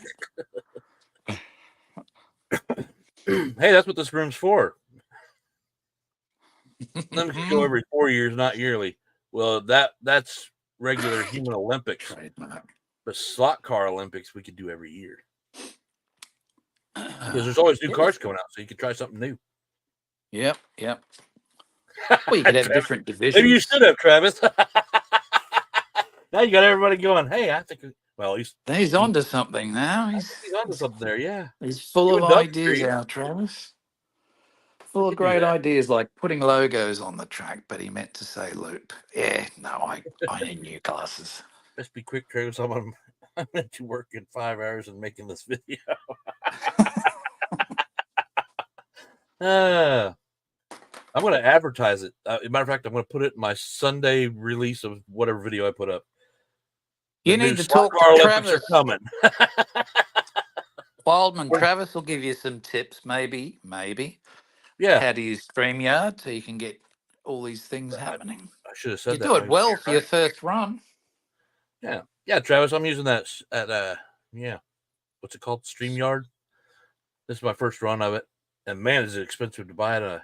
it. Hey, that's what this room's for. Olympics go every 4 years, not yearly. Well, that's regular human Olympics, Trademark. but slot car Olympics we could do every year because there's always new Yes. cars coming out, so you could try something new. Yep. Well, you could have Travis, different maybe you divisions. should have, Travis. Now you got everybody going. Hey, I think. Well, He's on to something now. I think he's onto something there. Yeah, He's full you of and Doug ideas, agree. our Travis. We Full of could do great that. ideas like putting logos on the track, but he meant to say loop. Yeah, no, I need new glasses. Let's be quick, Travis. I'm meant to work in 5 hours and making this video. I'm going to advertise it. As a matter of fact, I'm going to put it in my Sunday release of whatever video I put up. The You new need to slot talk to car Olympics are Travis coming. Wildman. Travis will give you some tips, maybe. Yeah, How to use StreamYard so you can get all these things I, happening. I should have You said that do while it he was well here, for your right? first run. Yeah, Travis, I'm using that at yeah, what's it called? StreamYard. This is my first run of it, and man, is it expensive to buy it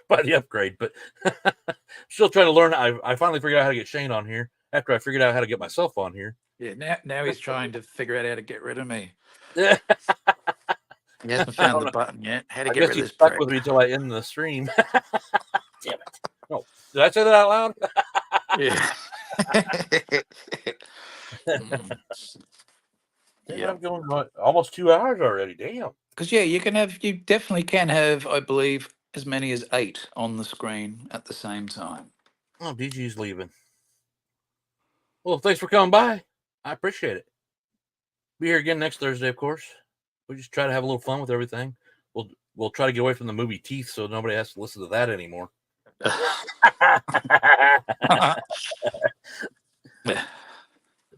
buy the upgrade. But still trying to learn. I finally figured out how to get Shane on here after I figured out how to get myself on here. Yeah, now he's trying to figure out how to get rid of me. Yeah, He hasn't I found don't the know. button yet. How to I get guess rid of he's this stuck prick? with me till I end the stream. Damn it! No, did I say that out loud? Yeah. Mm. Damn, Yeah. I'm going almost 2 hours already. Damn. Because you definitely can have, I believe, as many as 8 on the screen at the same time. Oh, DG's leaving. Well, thanks for coming by. I appreciate it. Be here again next Thursday, of course. We just try to have a little fun with everything. We'll try to get away from the movie Teeth, so nobody has to listen to that anymore.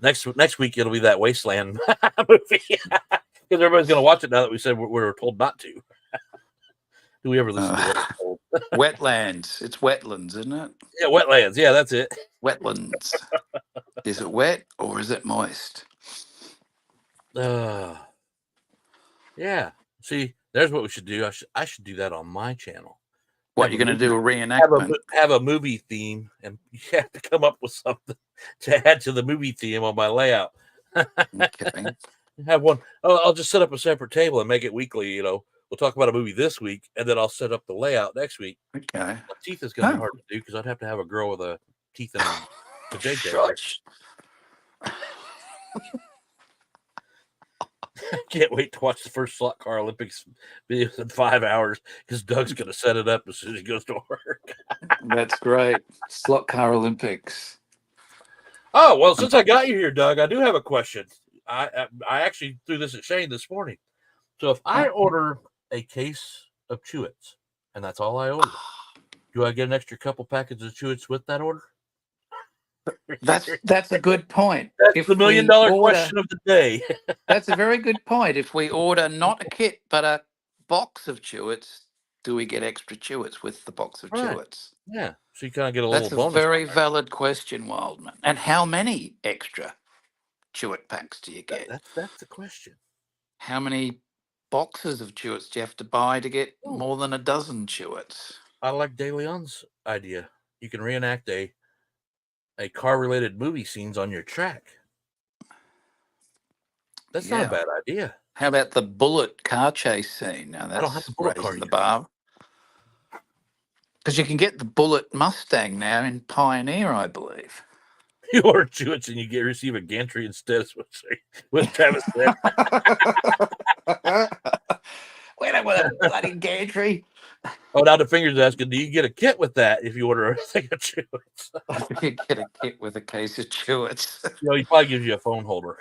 next week it'll be that Wasteland movie because everybody's going to watch it now that we said we were told not to. Do we ever listen to what we're told? Wetlands. It's wetlands, isn't it? Yeah, Wetlands. Yeah, that's it. Wetlands. Is it wet or is it moist? Yeah. See, there's what we should do. I should do that on my channel. What, you're going to do a reenactment? Have a movie theme, and you have to come up with something to add to the movie theme on my layout. Okay. Have one. I'll just set up a separate table and make it weekly. You know, we'll talk about a movie this week, and then I'll set up the layout next week. Okay. Teeth is going to be hard to do because I'd have to have a girl with a teeth and a JJ. Shush. Can't wait to watch the first slot car Olympics videos in 5 hours because Doug's going to set it up as soon as he goes to work. That's great. Slot car Olympics. Oh, well, since I got you here, Doug, I do have a question. I actually threw this at Shane this morning. So if I order a case of Chewits, and that's all I order, do I get an extra couple packets of Chewits with that order? That's a good point. That's the $1 million question of the day. That's a very good point. If we order not a kit but a box of Chewits, do we get extra Chewits with the box of Right. Chewits? Yeah, so you kind of get a That's little a bonus. very valid question, Wildman. And how many extra Chewit packs do you get? That's the question. How many boxes of Chewits do you have to buy to get more than a dozen Chewits? I like De Leon's idea. You can reenact a car-related movie scenes on your track. That's not a bad idea. How about the bullet car chase scene? Now I don't have that's the bullet car raising the yet. bar. Because you can get the bullet Mustang now in Pioneer, I believe. You order Chewits and you receive a gantry instead of what Travis said. We don't want a bloody gantry. Oh, now the finger's asking, do you get a kit with that if you order a thing of Chewits? You get a kit with a case of Chewits. You know, he probably gives you a phone holder,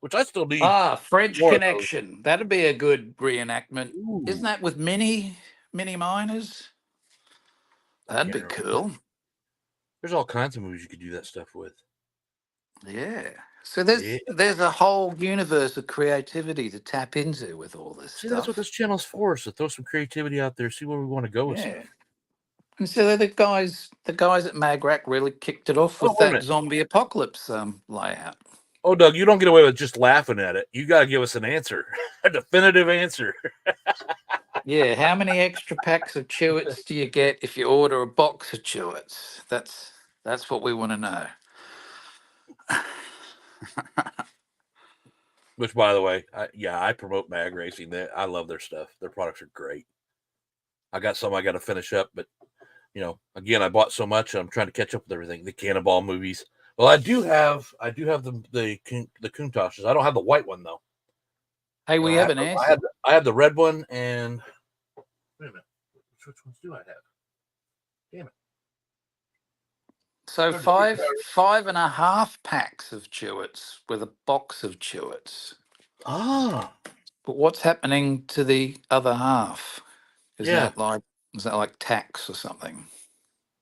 which I still need. French Connection. That'd be a good reenactment. Ooh. Isn't that with mini miners? That'd be cool. There's all kinds of movies you could do that stuff with. Yeah. So there's a whole universe of creativity to tap into with all this stuff. That's what this channel's for, is to throw some creativity out there, see where we want to go with stuff. And so the guys at Magrac really kicked it off with that zombie apocalypse layout. Oh, Doug, you don't get away with just laughing at it. You got to give us an answer, a definitive answer. Yeah, how many extra packs of Chewits do you get if you order a box of Chewits? That's what we want to know. Which, by the way, I promote Mag Racing. I love their stuff. Their products are great. I got some I got to finish up, but again, I bought so much. I'm trying to catch up with everything. The Cannonball movies. Well, I do have the Countachs. I don't have the white one though. Hey, we have an answer. I have the red one, and wait a minute, which ones do I have? Damn it! So 5.5 packs of Chewits with a box of Chewits. Ah, but what's happening to the other half? Is Yeah. that like tax or something?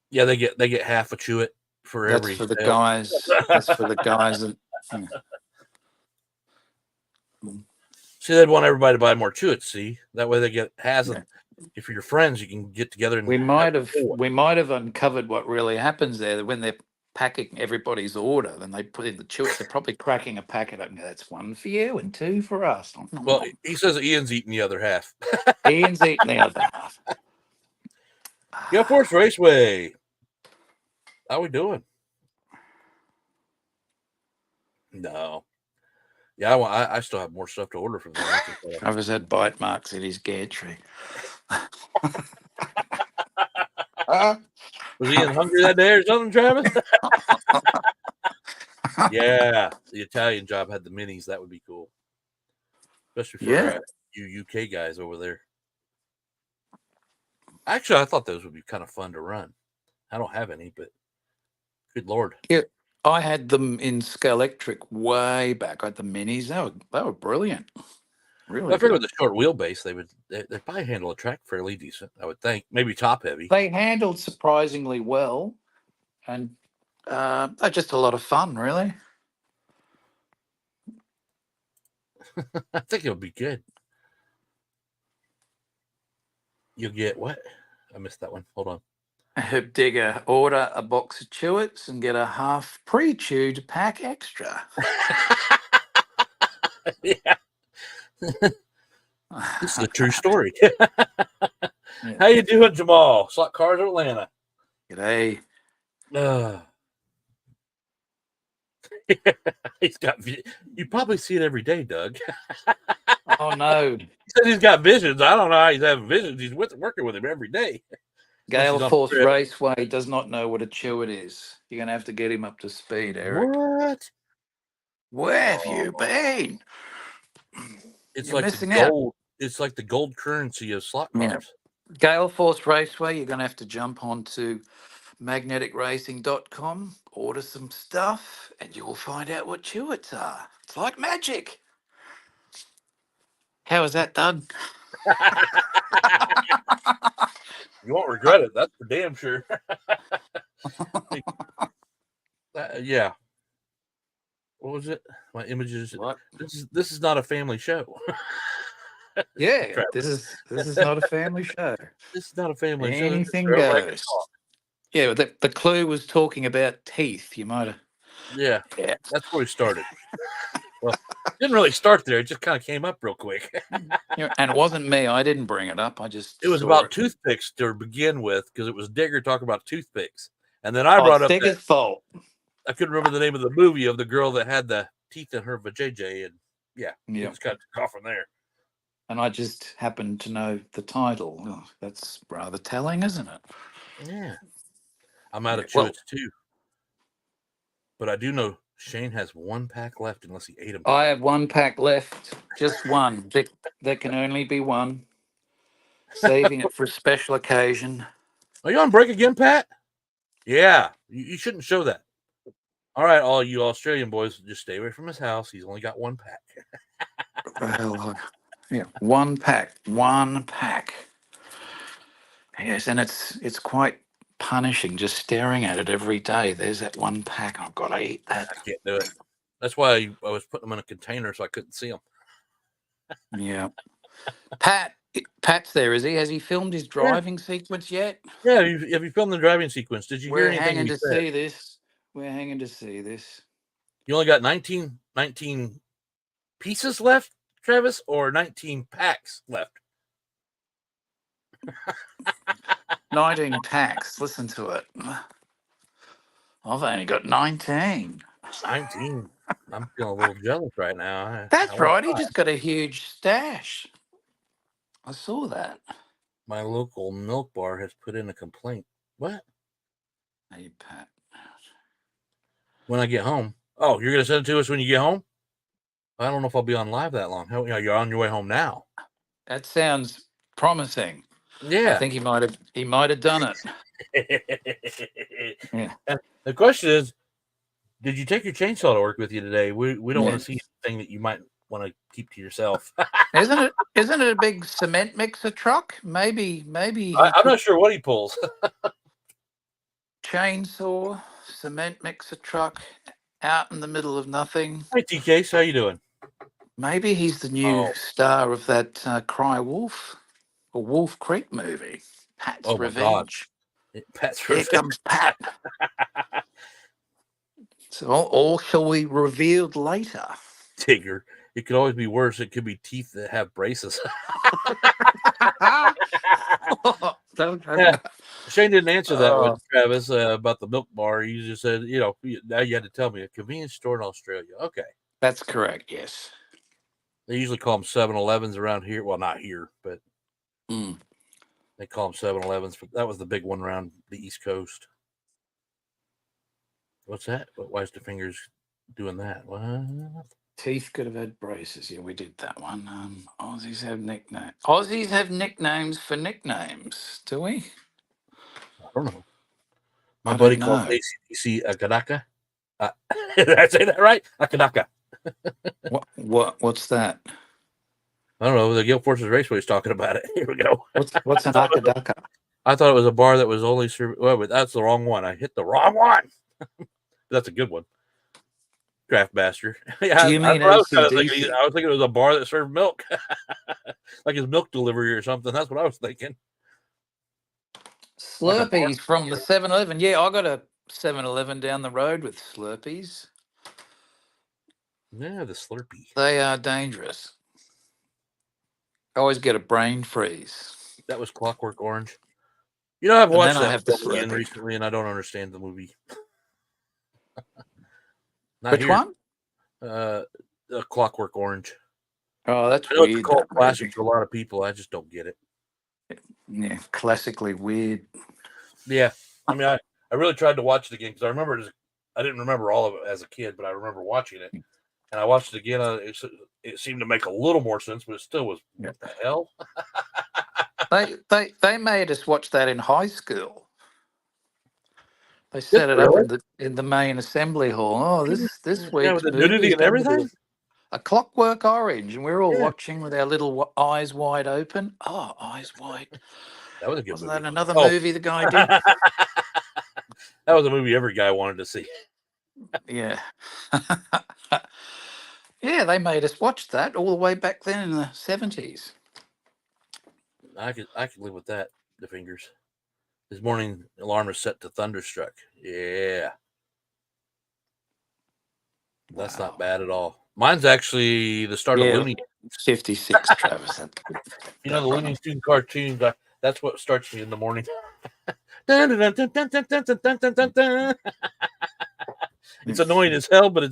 Yeah, they get half a chew it for That's every for the sale. guys. That's for the guys that. Yeah. See, they'd want everybody to buy more Chewits. See, that way they get has. Yeah. If you're friends, you can get together and We have might a have full one. we might have uncovered what really happens there when they're packing everybody's order. Then they put in the chewits. They're probably cracking a packet open. That's one for you and two for us. Nom, nom, Well, nom. he says Ian's eating the other half. Ian's eating the other half. Gale Force Raceway. How we doing? No. Yeah, I still have more stuff to order from there. Travis had bite marks in his gantry. Was Ian hungry that day or something, Travis? Yeah, the Italian job had the minis. That would be cool, especially for Yeah. you UK guys over there. Actually, I thought those would be kind of fun to run. I don't have any, but good lord. Yeah. I had them in Scalectric way back. I had the minis. They were brilliant. Really I figured good. with the short wheelbase, they'd probably handle a track fairly decent. I would think, maybe top heavy. They handled surprisingly well, and they're just a lot of fun, really. I think it would be good. You'll get what? I missed that one. Hold on. Herb Digger, order a box of Chewits and get a half pre-chewed pack extra. Yeah, this is a true story. Yeah. How you doing, Jamal? Slot Cars Atlanta. G'day. He's got. You probably see it every day, Doug. Oh no, He said he's got visions. I don't know how he's having visions. He's working with him every day. Unless Gale he's on the Force trip. Raceway does not know what a Chewit is. You're going to have to get him up to speed, Eric. What? Where have Oh, you been? it's You're like the missing out. gold. It's like the gold currency of slot Yeah. cars. Gale Force Raceway, you're going to have to jump onto magneticracing.com, order some stuff, and you will find out what Chewits are. It's like magic. How is that, Doug? You won't regret it. That's for damn sure. Yeah. What was it? My images. What? This is not a family show. Yeah, Travis. this is not a family show. This is not a family show. This is Anything where everybody can goes. talk. Yeah, the clue was talking about teeth. You might have. Yeah, Yeah. that's where we started. Well, didn't really start there. It just kind of came up real quick. Yeah, and it wasn't me. I didn't bring it up. I just It was saw about it. toothpicks to begin with because it was Digger talking about toothpicks, and then I Oh, brought it's up that Digger's fault. I couldn't remember the name of the movie of the girl that had the teeth in her vajayjay, and yeah, we Yeah. just got to off from there. And I just happened to know the title. Oh, that's rather telling, isn't it? Yeah, I'm out of Well, Chewits too, but I do know Shane has one pack left unless he ate them. I have one pack left, just one. There can only be one. Saving it for a special occasion. Are you on break again, Pat? Yeah, you shouldn't show that. All right, all you Australian boys, just stay away from his house. He's only got one pack. Well, yeah, one pack. Yes, and it's quite punishing just staring at it every day. There's that one pack. I've got to eat that. I can't do it. That's why I was putting them in a container so I couldn't see them. Yeah. Pat's there, is he? Has he filmed his driving sequence yet? Yeah, have you filmed the driving sequence? Did you hear We're anything hanging we to said? see this. We're hanging to see this. You only got 19 pieces left, Travis, or 19 packs left? 19 packs. Listen to it. I've only got 19. 19. I'm feeling a little jealous right now. That's right. He just got a huge stash. I saw that. My local milk bar has put in a complaint. What? Hey, Pat. When I get home. Oh, you're going to send it to us when you get home? I don't know if I'll be on live that long. You're on your way home now. That sounds promising. Yeah. I think he might have done it. Yeah. And the question is, did you take your chainsaw to work with you today? We don't want to see anything that you might want to keep to yourself. Isn't it a big cement mixer truck? Maybe he I'm took not sure what he pulls. chainsaw, cement mixer truck out in the middle of nothing. Hi, TK. How you doing? Maybe he's the new Oh, star of that Cry Wolf or Wolf Creek movie, Pat's oh my God. Revenge. Pat's Here Revenge. comes Pat. So all shall be revealed later. Tigger. It could always be worse. It could be teeth that have braces. Yeah. Shane didn't answer that one, Travis, about the milk bar. He just said, now you had to tell me a convenience store in Australia. Okay. That's correct, yes. They usually call them 7-Elevens around here. Well, not here, but they call them 7-Elevens. That was the big one around the East Coast. What's that? Why is the fingers doing that? What? Teeth could have had braces. Yeah, we did that one. Aussies have nicknames. Aussies have nicknames for nicknames, do we? I don't know. My I buddy don't calls know. ACDC a Kanaka. Did I say that right? A Kanaka. What's that? I don't know. The Guild Forces Raceway is talking about it. Here we go. What's an akadaka? I thought it was a bar that was only serving. Well, but that's the wrong one. I hit the wrong one. That's a good one. Craft Master. Yeah, Do you that's mean what I was kind of thinking. ACDC? I was thinking it was a bar that served milk, like his milk delivery or something. That's what I was thinking. Like a bar. Slurpees from the 7-Eleven. Yeah, I got a 7-Eleven down the road with Slurpees. Yeah, the Slurpee. They are dangerous. I always get a brain freeze. That was Clockwork Orange. I've And then watched I that have the film again Slurpee. recently, and I don't understand the movie. Not Which here. one? Clockwork Orange. Oh, that's I know it's a weird, cult that classic movie. for a lot of people. I just don't get it. Yeah, classically weird. Yeah, I mean, I really tried to watch it again because I remember I didn't remember all of it as a kid, but I remember watching it, and I watched it again. It seemed to make a little more sense, but it still was Yeah. what the hell. They made us watch that in high school. They Did set it it up really? in the main assembly hall. Oh, this Yeah, with week's the movie nudity is and going to be everything. a Clockwork Orange, and we're all Yeah, watching with our little eyes wide open. Oh, eyes wide. that was a good Wasn't movie. that another Oh, movie the guy did? that was a movie every guy wanted to see. Yeah. Yeah, they made us watch that all the way back then in the 70s. I could live with that. The fingers. His morning alarm is set to thunderstruck. Yeah, that's not Wow. bad at all. Mine's actually the start of Yeah, Looney. 56, Travis. The That Looney one. Tunes cartoons. That's what starts me in the morning. Dun, dun, dun, dun, dun, dun, dun, dun, dun, dun, dun. It's annoying as hell, but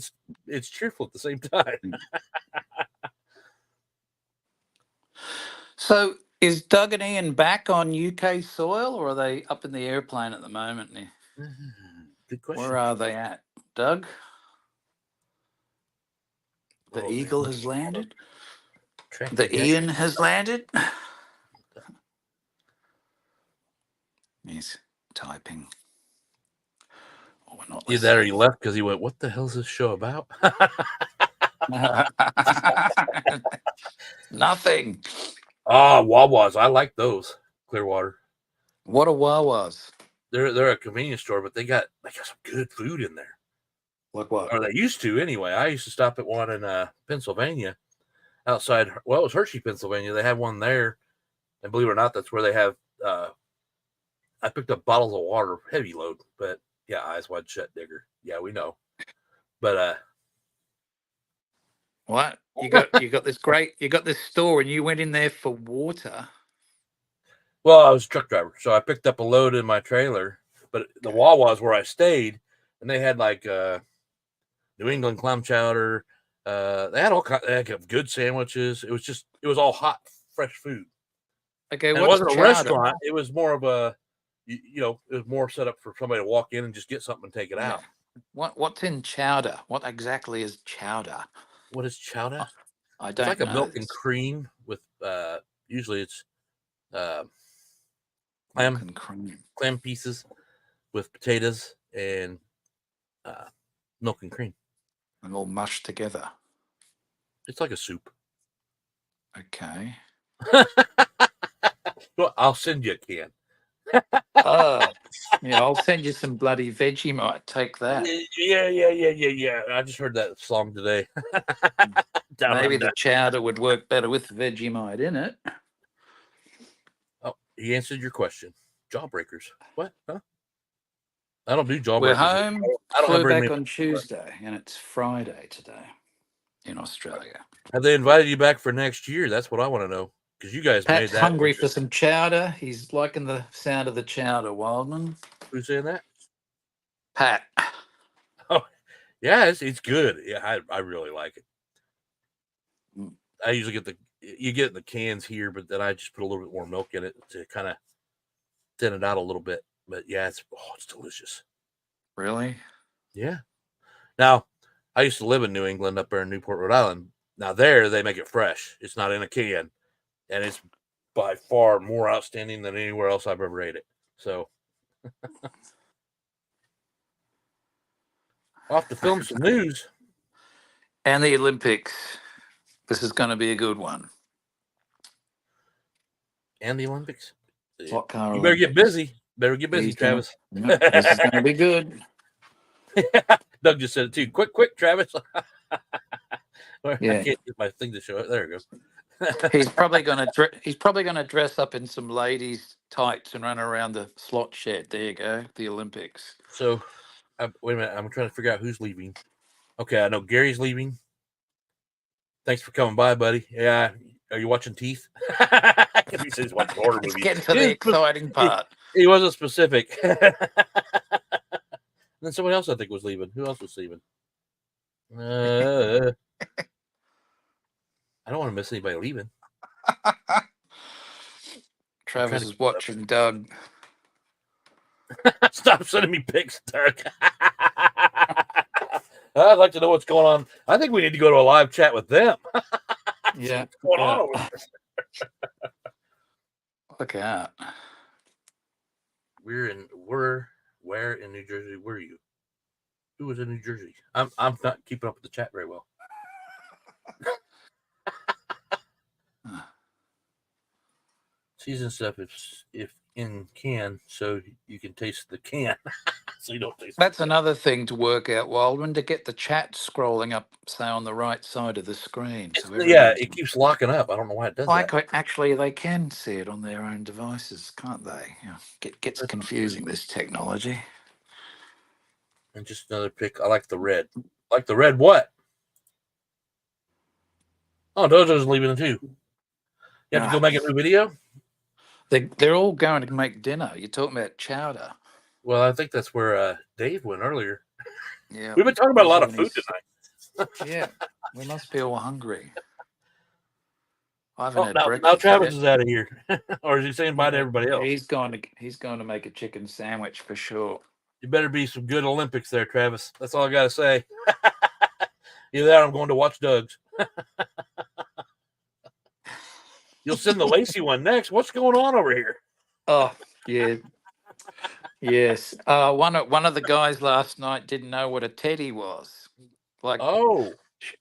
it's cheerful at the same time. So is Doug and Ian back on UK soil, or are they up in the airplane at the moment? Good Where question. are they at? Doug? The Oh man, Eagle let's has landed? track you The down. Ian has landed? He's typing. Oh, we're not Either that or he listening. left because he went, "What the hell is this show about?" Nothing. Wawas. I like those. Clearwater. What a Wawas. They're a convenience store, but they got some good food in there. Like what? Or they used to anyway. I used to stop at one in Pennsylvania outside. Well, it was Hershey, Pennsylvania. They had one there, and believe it or not, that's where they have. I picked up bottles of water, heavy load, but yeah, eyes wide shut, digger. Yeah, we know. But What? You got this store and you went in there for water. well, I was a truck driver, so I picked up a load in my trailer. But the Wawa's where I stayed, and they had New England clam chowder. They had all kinds. They had good sandwiches. It was all hot, fresh food. Okay, And it what's wasn't a chowder? restaurant. It was more of a, it was more set up for somebody to walk in and just get something and take it Yeah. out. What's in chowder? What exactly is chowder? What is chowder? I It's don't like a know milk and this. cream with usually it's uh, Milk clam and cream. clam pieces with potatoes and milk and cream. And all mushed together. It's like a soup. Okay. Well, I'll send you a can. Oh, yeah, I'll send you some bloody Vegemite. Take that. Yeah. I just heard that song today. Down Maybe under. the chowder would work better with Vegemite in it. Oh, he answered your question. Jawbreakers. What? Huh? I don't do We're jawbreakers. home. I don't have Flew very many. back on Tuesday, and it's Friday today in Australia. Have they invited you back for next year? That's what I want to know. Because you guys made Pat's that hungry for interesting. some chowder. He's liking the sound of the chowder, Wildman. Who's saying that? Pat. Oh, yeah, it's good. Yeah, I really like it. Mm. I usually you get the cans here, but then I just put a little bit more milk in it to kind of thin it out a little bit. But yeah, it's delicious. Really? Yeah. Now, I used to live in New England up there in Newport, Rhode Island. Now there they make it fresh. It's not in a can, and it's by far more outstanding than anywhere else I've ever ate it. So I'll have to film some news. And the Olympics. This is going to be a good one. And the Olympics. Hot car You better get Olympics. busy. Better get busy, Travis. This is going to be good. Doug just said it too. Quick, Travis. I Yeah. can't get my thing to show it. There we go. He's probably going to dress up in some ladies' tights and run around the slot shed. There you go. The Olympics. So, wait a minute. I'm trying to figure out who's leaving. Okay, I know Gary's leaving. Thanks for coming by, buddy. Yeah, are you watching Teeth? He says watching horror movies. Let's get to the exciting part. He wasn't specific. Then someone else I think was leaving. Who else was leaving? I don't want to miss anybody leaving. Travis is watching Doug. Stop sending me pics, Doug. I'd like to know what's going on. I think we need to go to a live chat with them. Yeah. What's going on over there? Look out. Where in New Jersey were you? Who was in New Jersey? I'm not keeping up with the chat very well. Season stuff if in can, so you can taste the can. So you don't taste. That's another thing to work out, Waldman, to get the chat scrolling up, say, on the right side of the screen. So Yeah, it keeps locking up. I don't know why it does that. Actually, they can see it on their own devices, can't they? Yeah. Gets confusing, this technology. And just another pick. I like the red. Like the red what? Oh, Dojo's leaving it too. You have to go make a new video? They're all going to make dinner. You're talking about chowder. Well, I think that's where Dave went earlier. Yeah. We've been talking about a lot of food tonight. Yeah. We must be all hungry. I haven't had breakfast. Now Travis is out of here. Or is he saying bye to everybody else? He's going to make a chicken sandwich for sure. You better be some good Olympics there, Travis. That's all I got to say. Either that or I'm going to watch Doug's. You'll send the Lacey one next. What's going on over here? Oh, yeah. Yes. One of the guys last night didn't know what a teddy was. Like,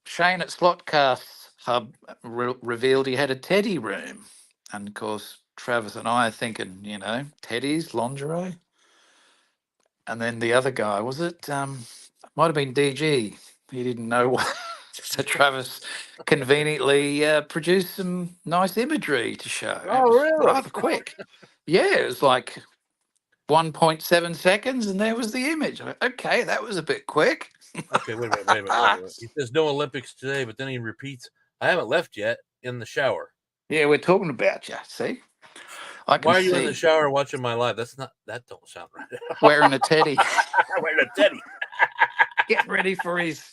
Shane at Slotcast Hub revealed he had a teddy room. And, of course, Travis and I are thinking, teddies, lingerie. And then the other guy, was it? Might have been DG. He didn't know what. So Travis conveniently produced some nice imagery to show. Oh, really? Rather quick. Yeah, it was like 1.7 seconds, and there was the image. Okay, that was a bit quick. Okay, wait a minute. He says no Olympics today, but then he repeats, I haven't left yet in the shower. Yeah, we're talking about you, see? Why are you in the shower watching my live? That don't sound right. Wearing a teddy. Wearing a teddy. Getting ready for his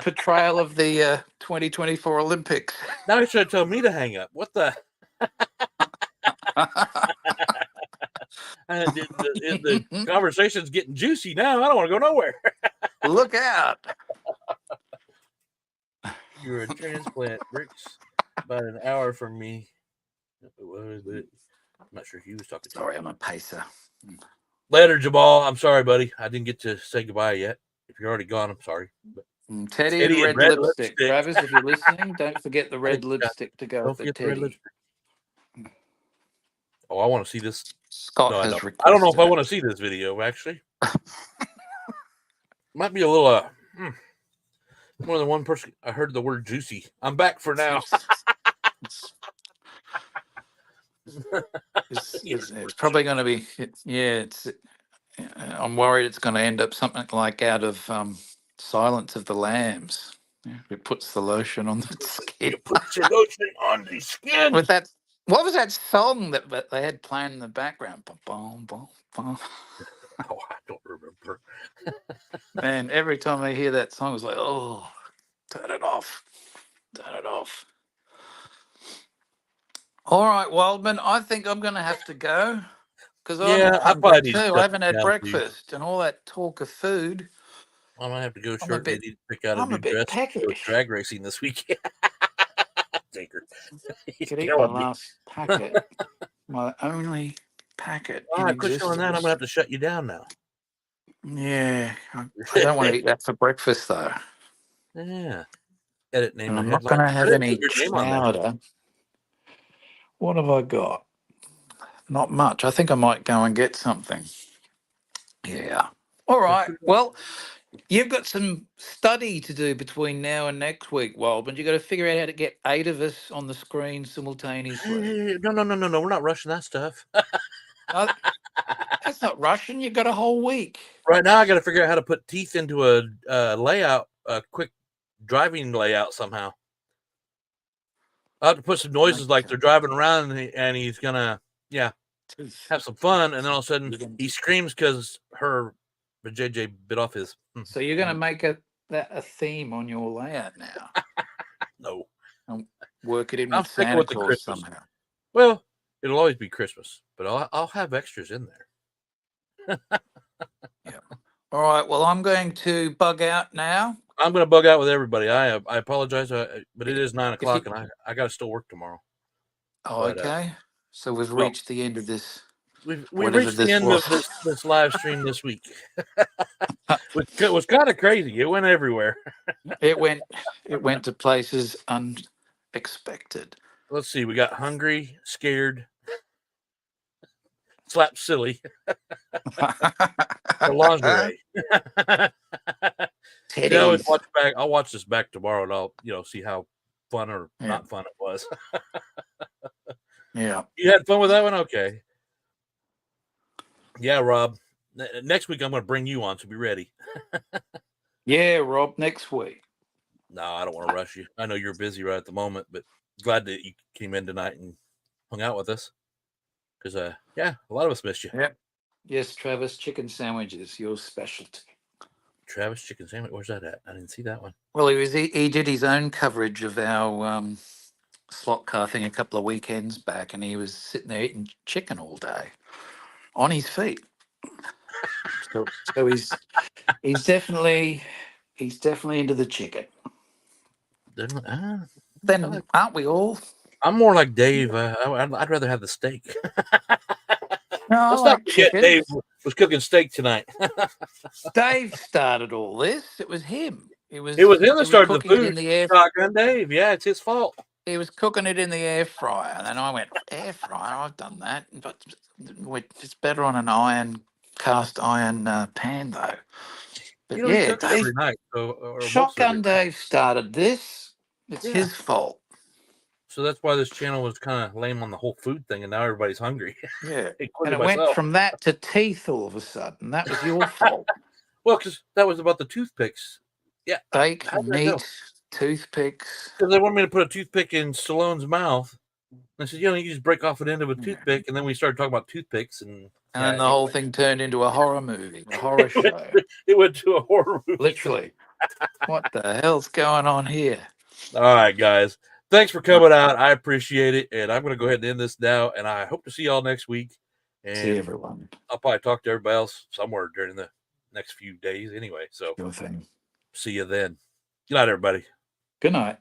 portrayal of the 2024 Olympics. Now he should have told me to hang up. What the? The conversation's getting juicy now. I don't want to go nowhere. Look out. You're a transplant, Bricks. About an hour from me. I'm not sure he was talking to. Sorry, I'm a pacer. Later, Jamal. I'm sorry, buddy. I didn't get to say goodbye yet. If you're already gone, I'm sorry. But Teddy and Teddy and red red lipstick. lipstick. Travis, if you're listening, don't forget the I red forgot. lipstick to go Don't for forget the red Teddy. lipstick. Oh, I want to see this. Scott No, I has don't. I don't know if requested I it. want to see this video, actually. Might be a little, more than one person. I heard the word juicy. I'm back for now. It's probably going to be, I'm worried it's going to end up something like out of Silence of the Lambs. Yeah, it puts the lotion on the skin. You put your lotion on the skin. With that, what was that song that they had playing in the background? Bum, bum, bum, bum. Oh, I don't remember. Man, every time I hear that song, it's like, oh, turn it off. Turn it off. All right, Wildman, I think I'm going to have to go because I'm Yeah, I hungry probably need to too. I shut haven't this had down too. breakfast and all that talk of food. I might have to go I'm a shortly. I bit, need to pick out a I'm new a bit dress to go peckish. drag racing this weekend. Tinker. He's Could eat my killing me. last packet, my only packet All in right, quit showing that. I'm existence. gonna have to shut you down now. Yeah, I don't want to eat that for breakfast though, Yeah. Edit name and the I'm not headline. going to I have didn't put any your name on there. chowder. What have I got? Not much. I think I might go and get something. Yeah. All right. Well, you've got some study to do between now and next week, Wildman. You've got to figure out how to get 8 of us on the screen simultaneously. Hey, no. We're not rushing that stuff. Uh, that's not Russian. You've got a whole week. Right now, I got to figure out how to put teeth into a layout, a quick driving layout somehow. I'll have to put some noises like they're driving around, and he's gonna, have some fun. And then all of a sudden, he screams because JJ bit off his. So you're going to make that a theme on your layout now. No, And work it in I'm with sticking Santa with the Claus Christmas. somehow. Well, it'll always be Christmas, but I'll have extras in there. Yeah. All right. Well, I'm going to bug out now. I'm going to bug out with everybody. I apologize, but it is 9 o'clock, and I got to still work tomorrow. Oh, But, okay. So we've reached the end of this. We've Whatever reached the this end of was. this live stream this week. It was kind of crazy. It went everywhere. It went to places unexpected. Let's see. We got hungry, scared, slapped silly, the lingerie. See, I always watch back. I'll watch this back tomorrow, and I'll see how fun or not fun it was. Yeah. You had fun with that one? Okay. Yeah, Rob. Next week I'm going to bring you on, so be ready. Yeah, Rob, next week. No, I don't want to rush you. I know you're busy right at the moment, but glad that you came in tonight and hung out with us. Because, a lot of us missed you. Yep. Yes, Travis, chicken sandwiches, your specialty. Travis chicken sandwich. Where's that at? I didn't see that one. Well, he did his own coverage of our slot car thing a couple of weekends back, and he was sitting there eating chicken all day on his feet. So he's definitely into the chicken. Then aren't we all? I'm more like Dave. I'd rather have the steak. No, I Let's like not forget chicken. Dave was cooking steak tonight. Dave started all this. It was him. It was him that started the food. In the air. Shotgun Dave. Yeah, it's his fault. He was cooking it in the air fryer, and then I went, air fryer. I've done that, but it's better on an cast iron pan though. But He cooks every night. So Shotgun Dave started this. It's his fault. So that's why this channel was kind of lame on the whole food thing, and now everybody's hungry. Yeah, and it went from that to teeth all of a sudden. That was your fault. Well, because that was about the toothpicks. Yeah, steak, meat, toothpicks. Because they wanted me to put a toothpick in Stallone's mouth. I said, you just break off an end of a toothpick, and then we started talking about toothpicks, and then the whole thing turned into a horror movie, a horror show. It went to a horror movie. Literally. What the hell's going on here? All right, guys. Thanks for coming out. I appreciate it. And I'm going to go ahead and end this now. And I hope to see y'all next week. And see everyone. I'll probably talk to everybody else somewhere during the next few days anyway. So Your thing. See you then. Good night, everybody. Good night.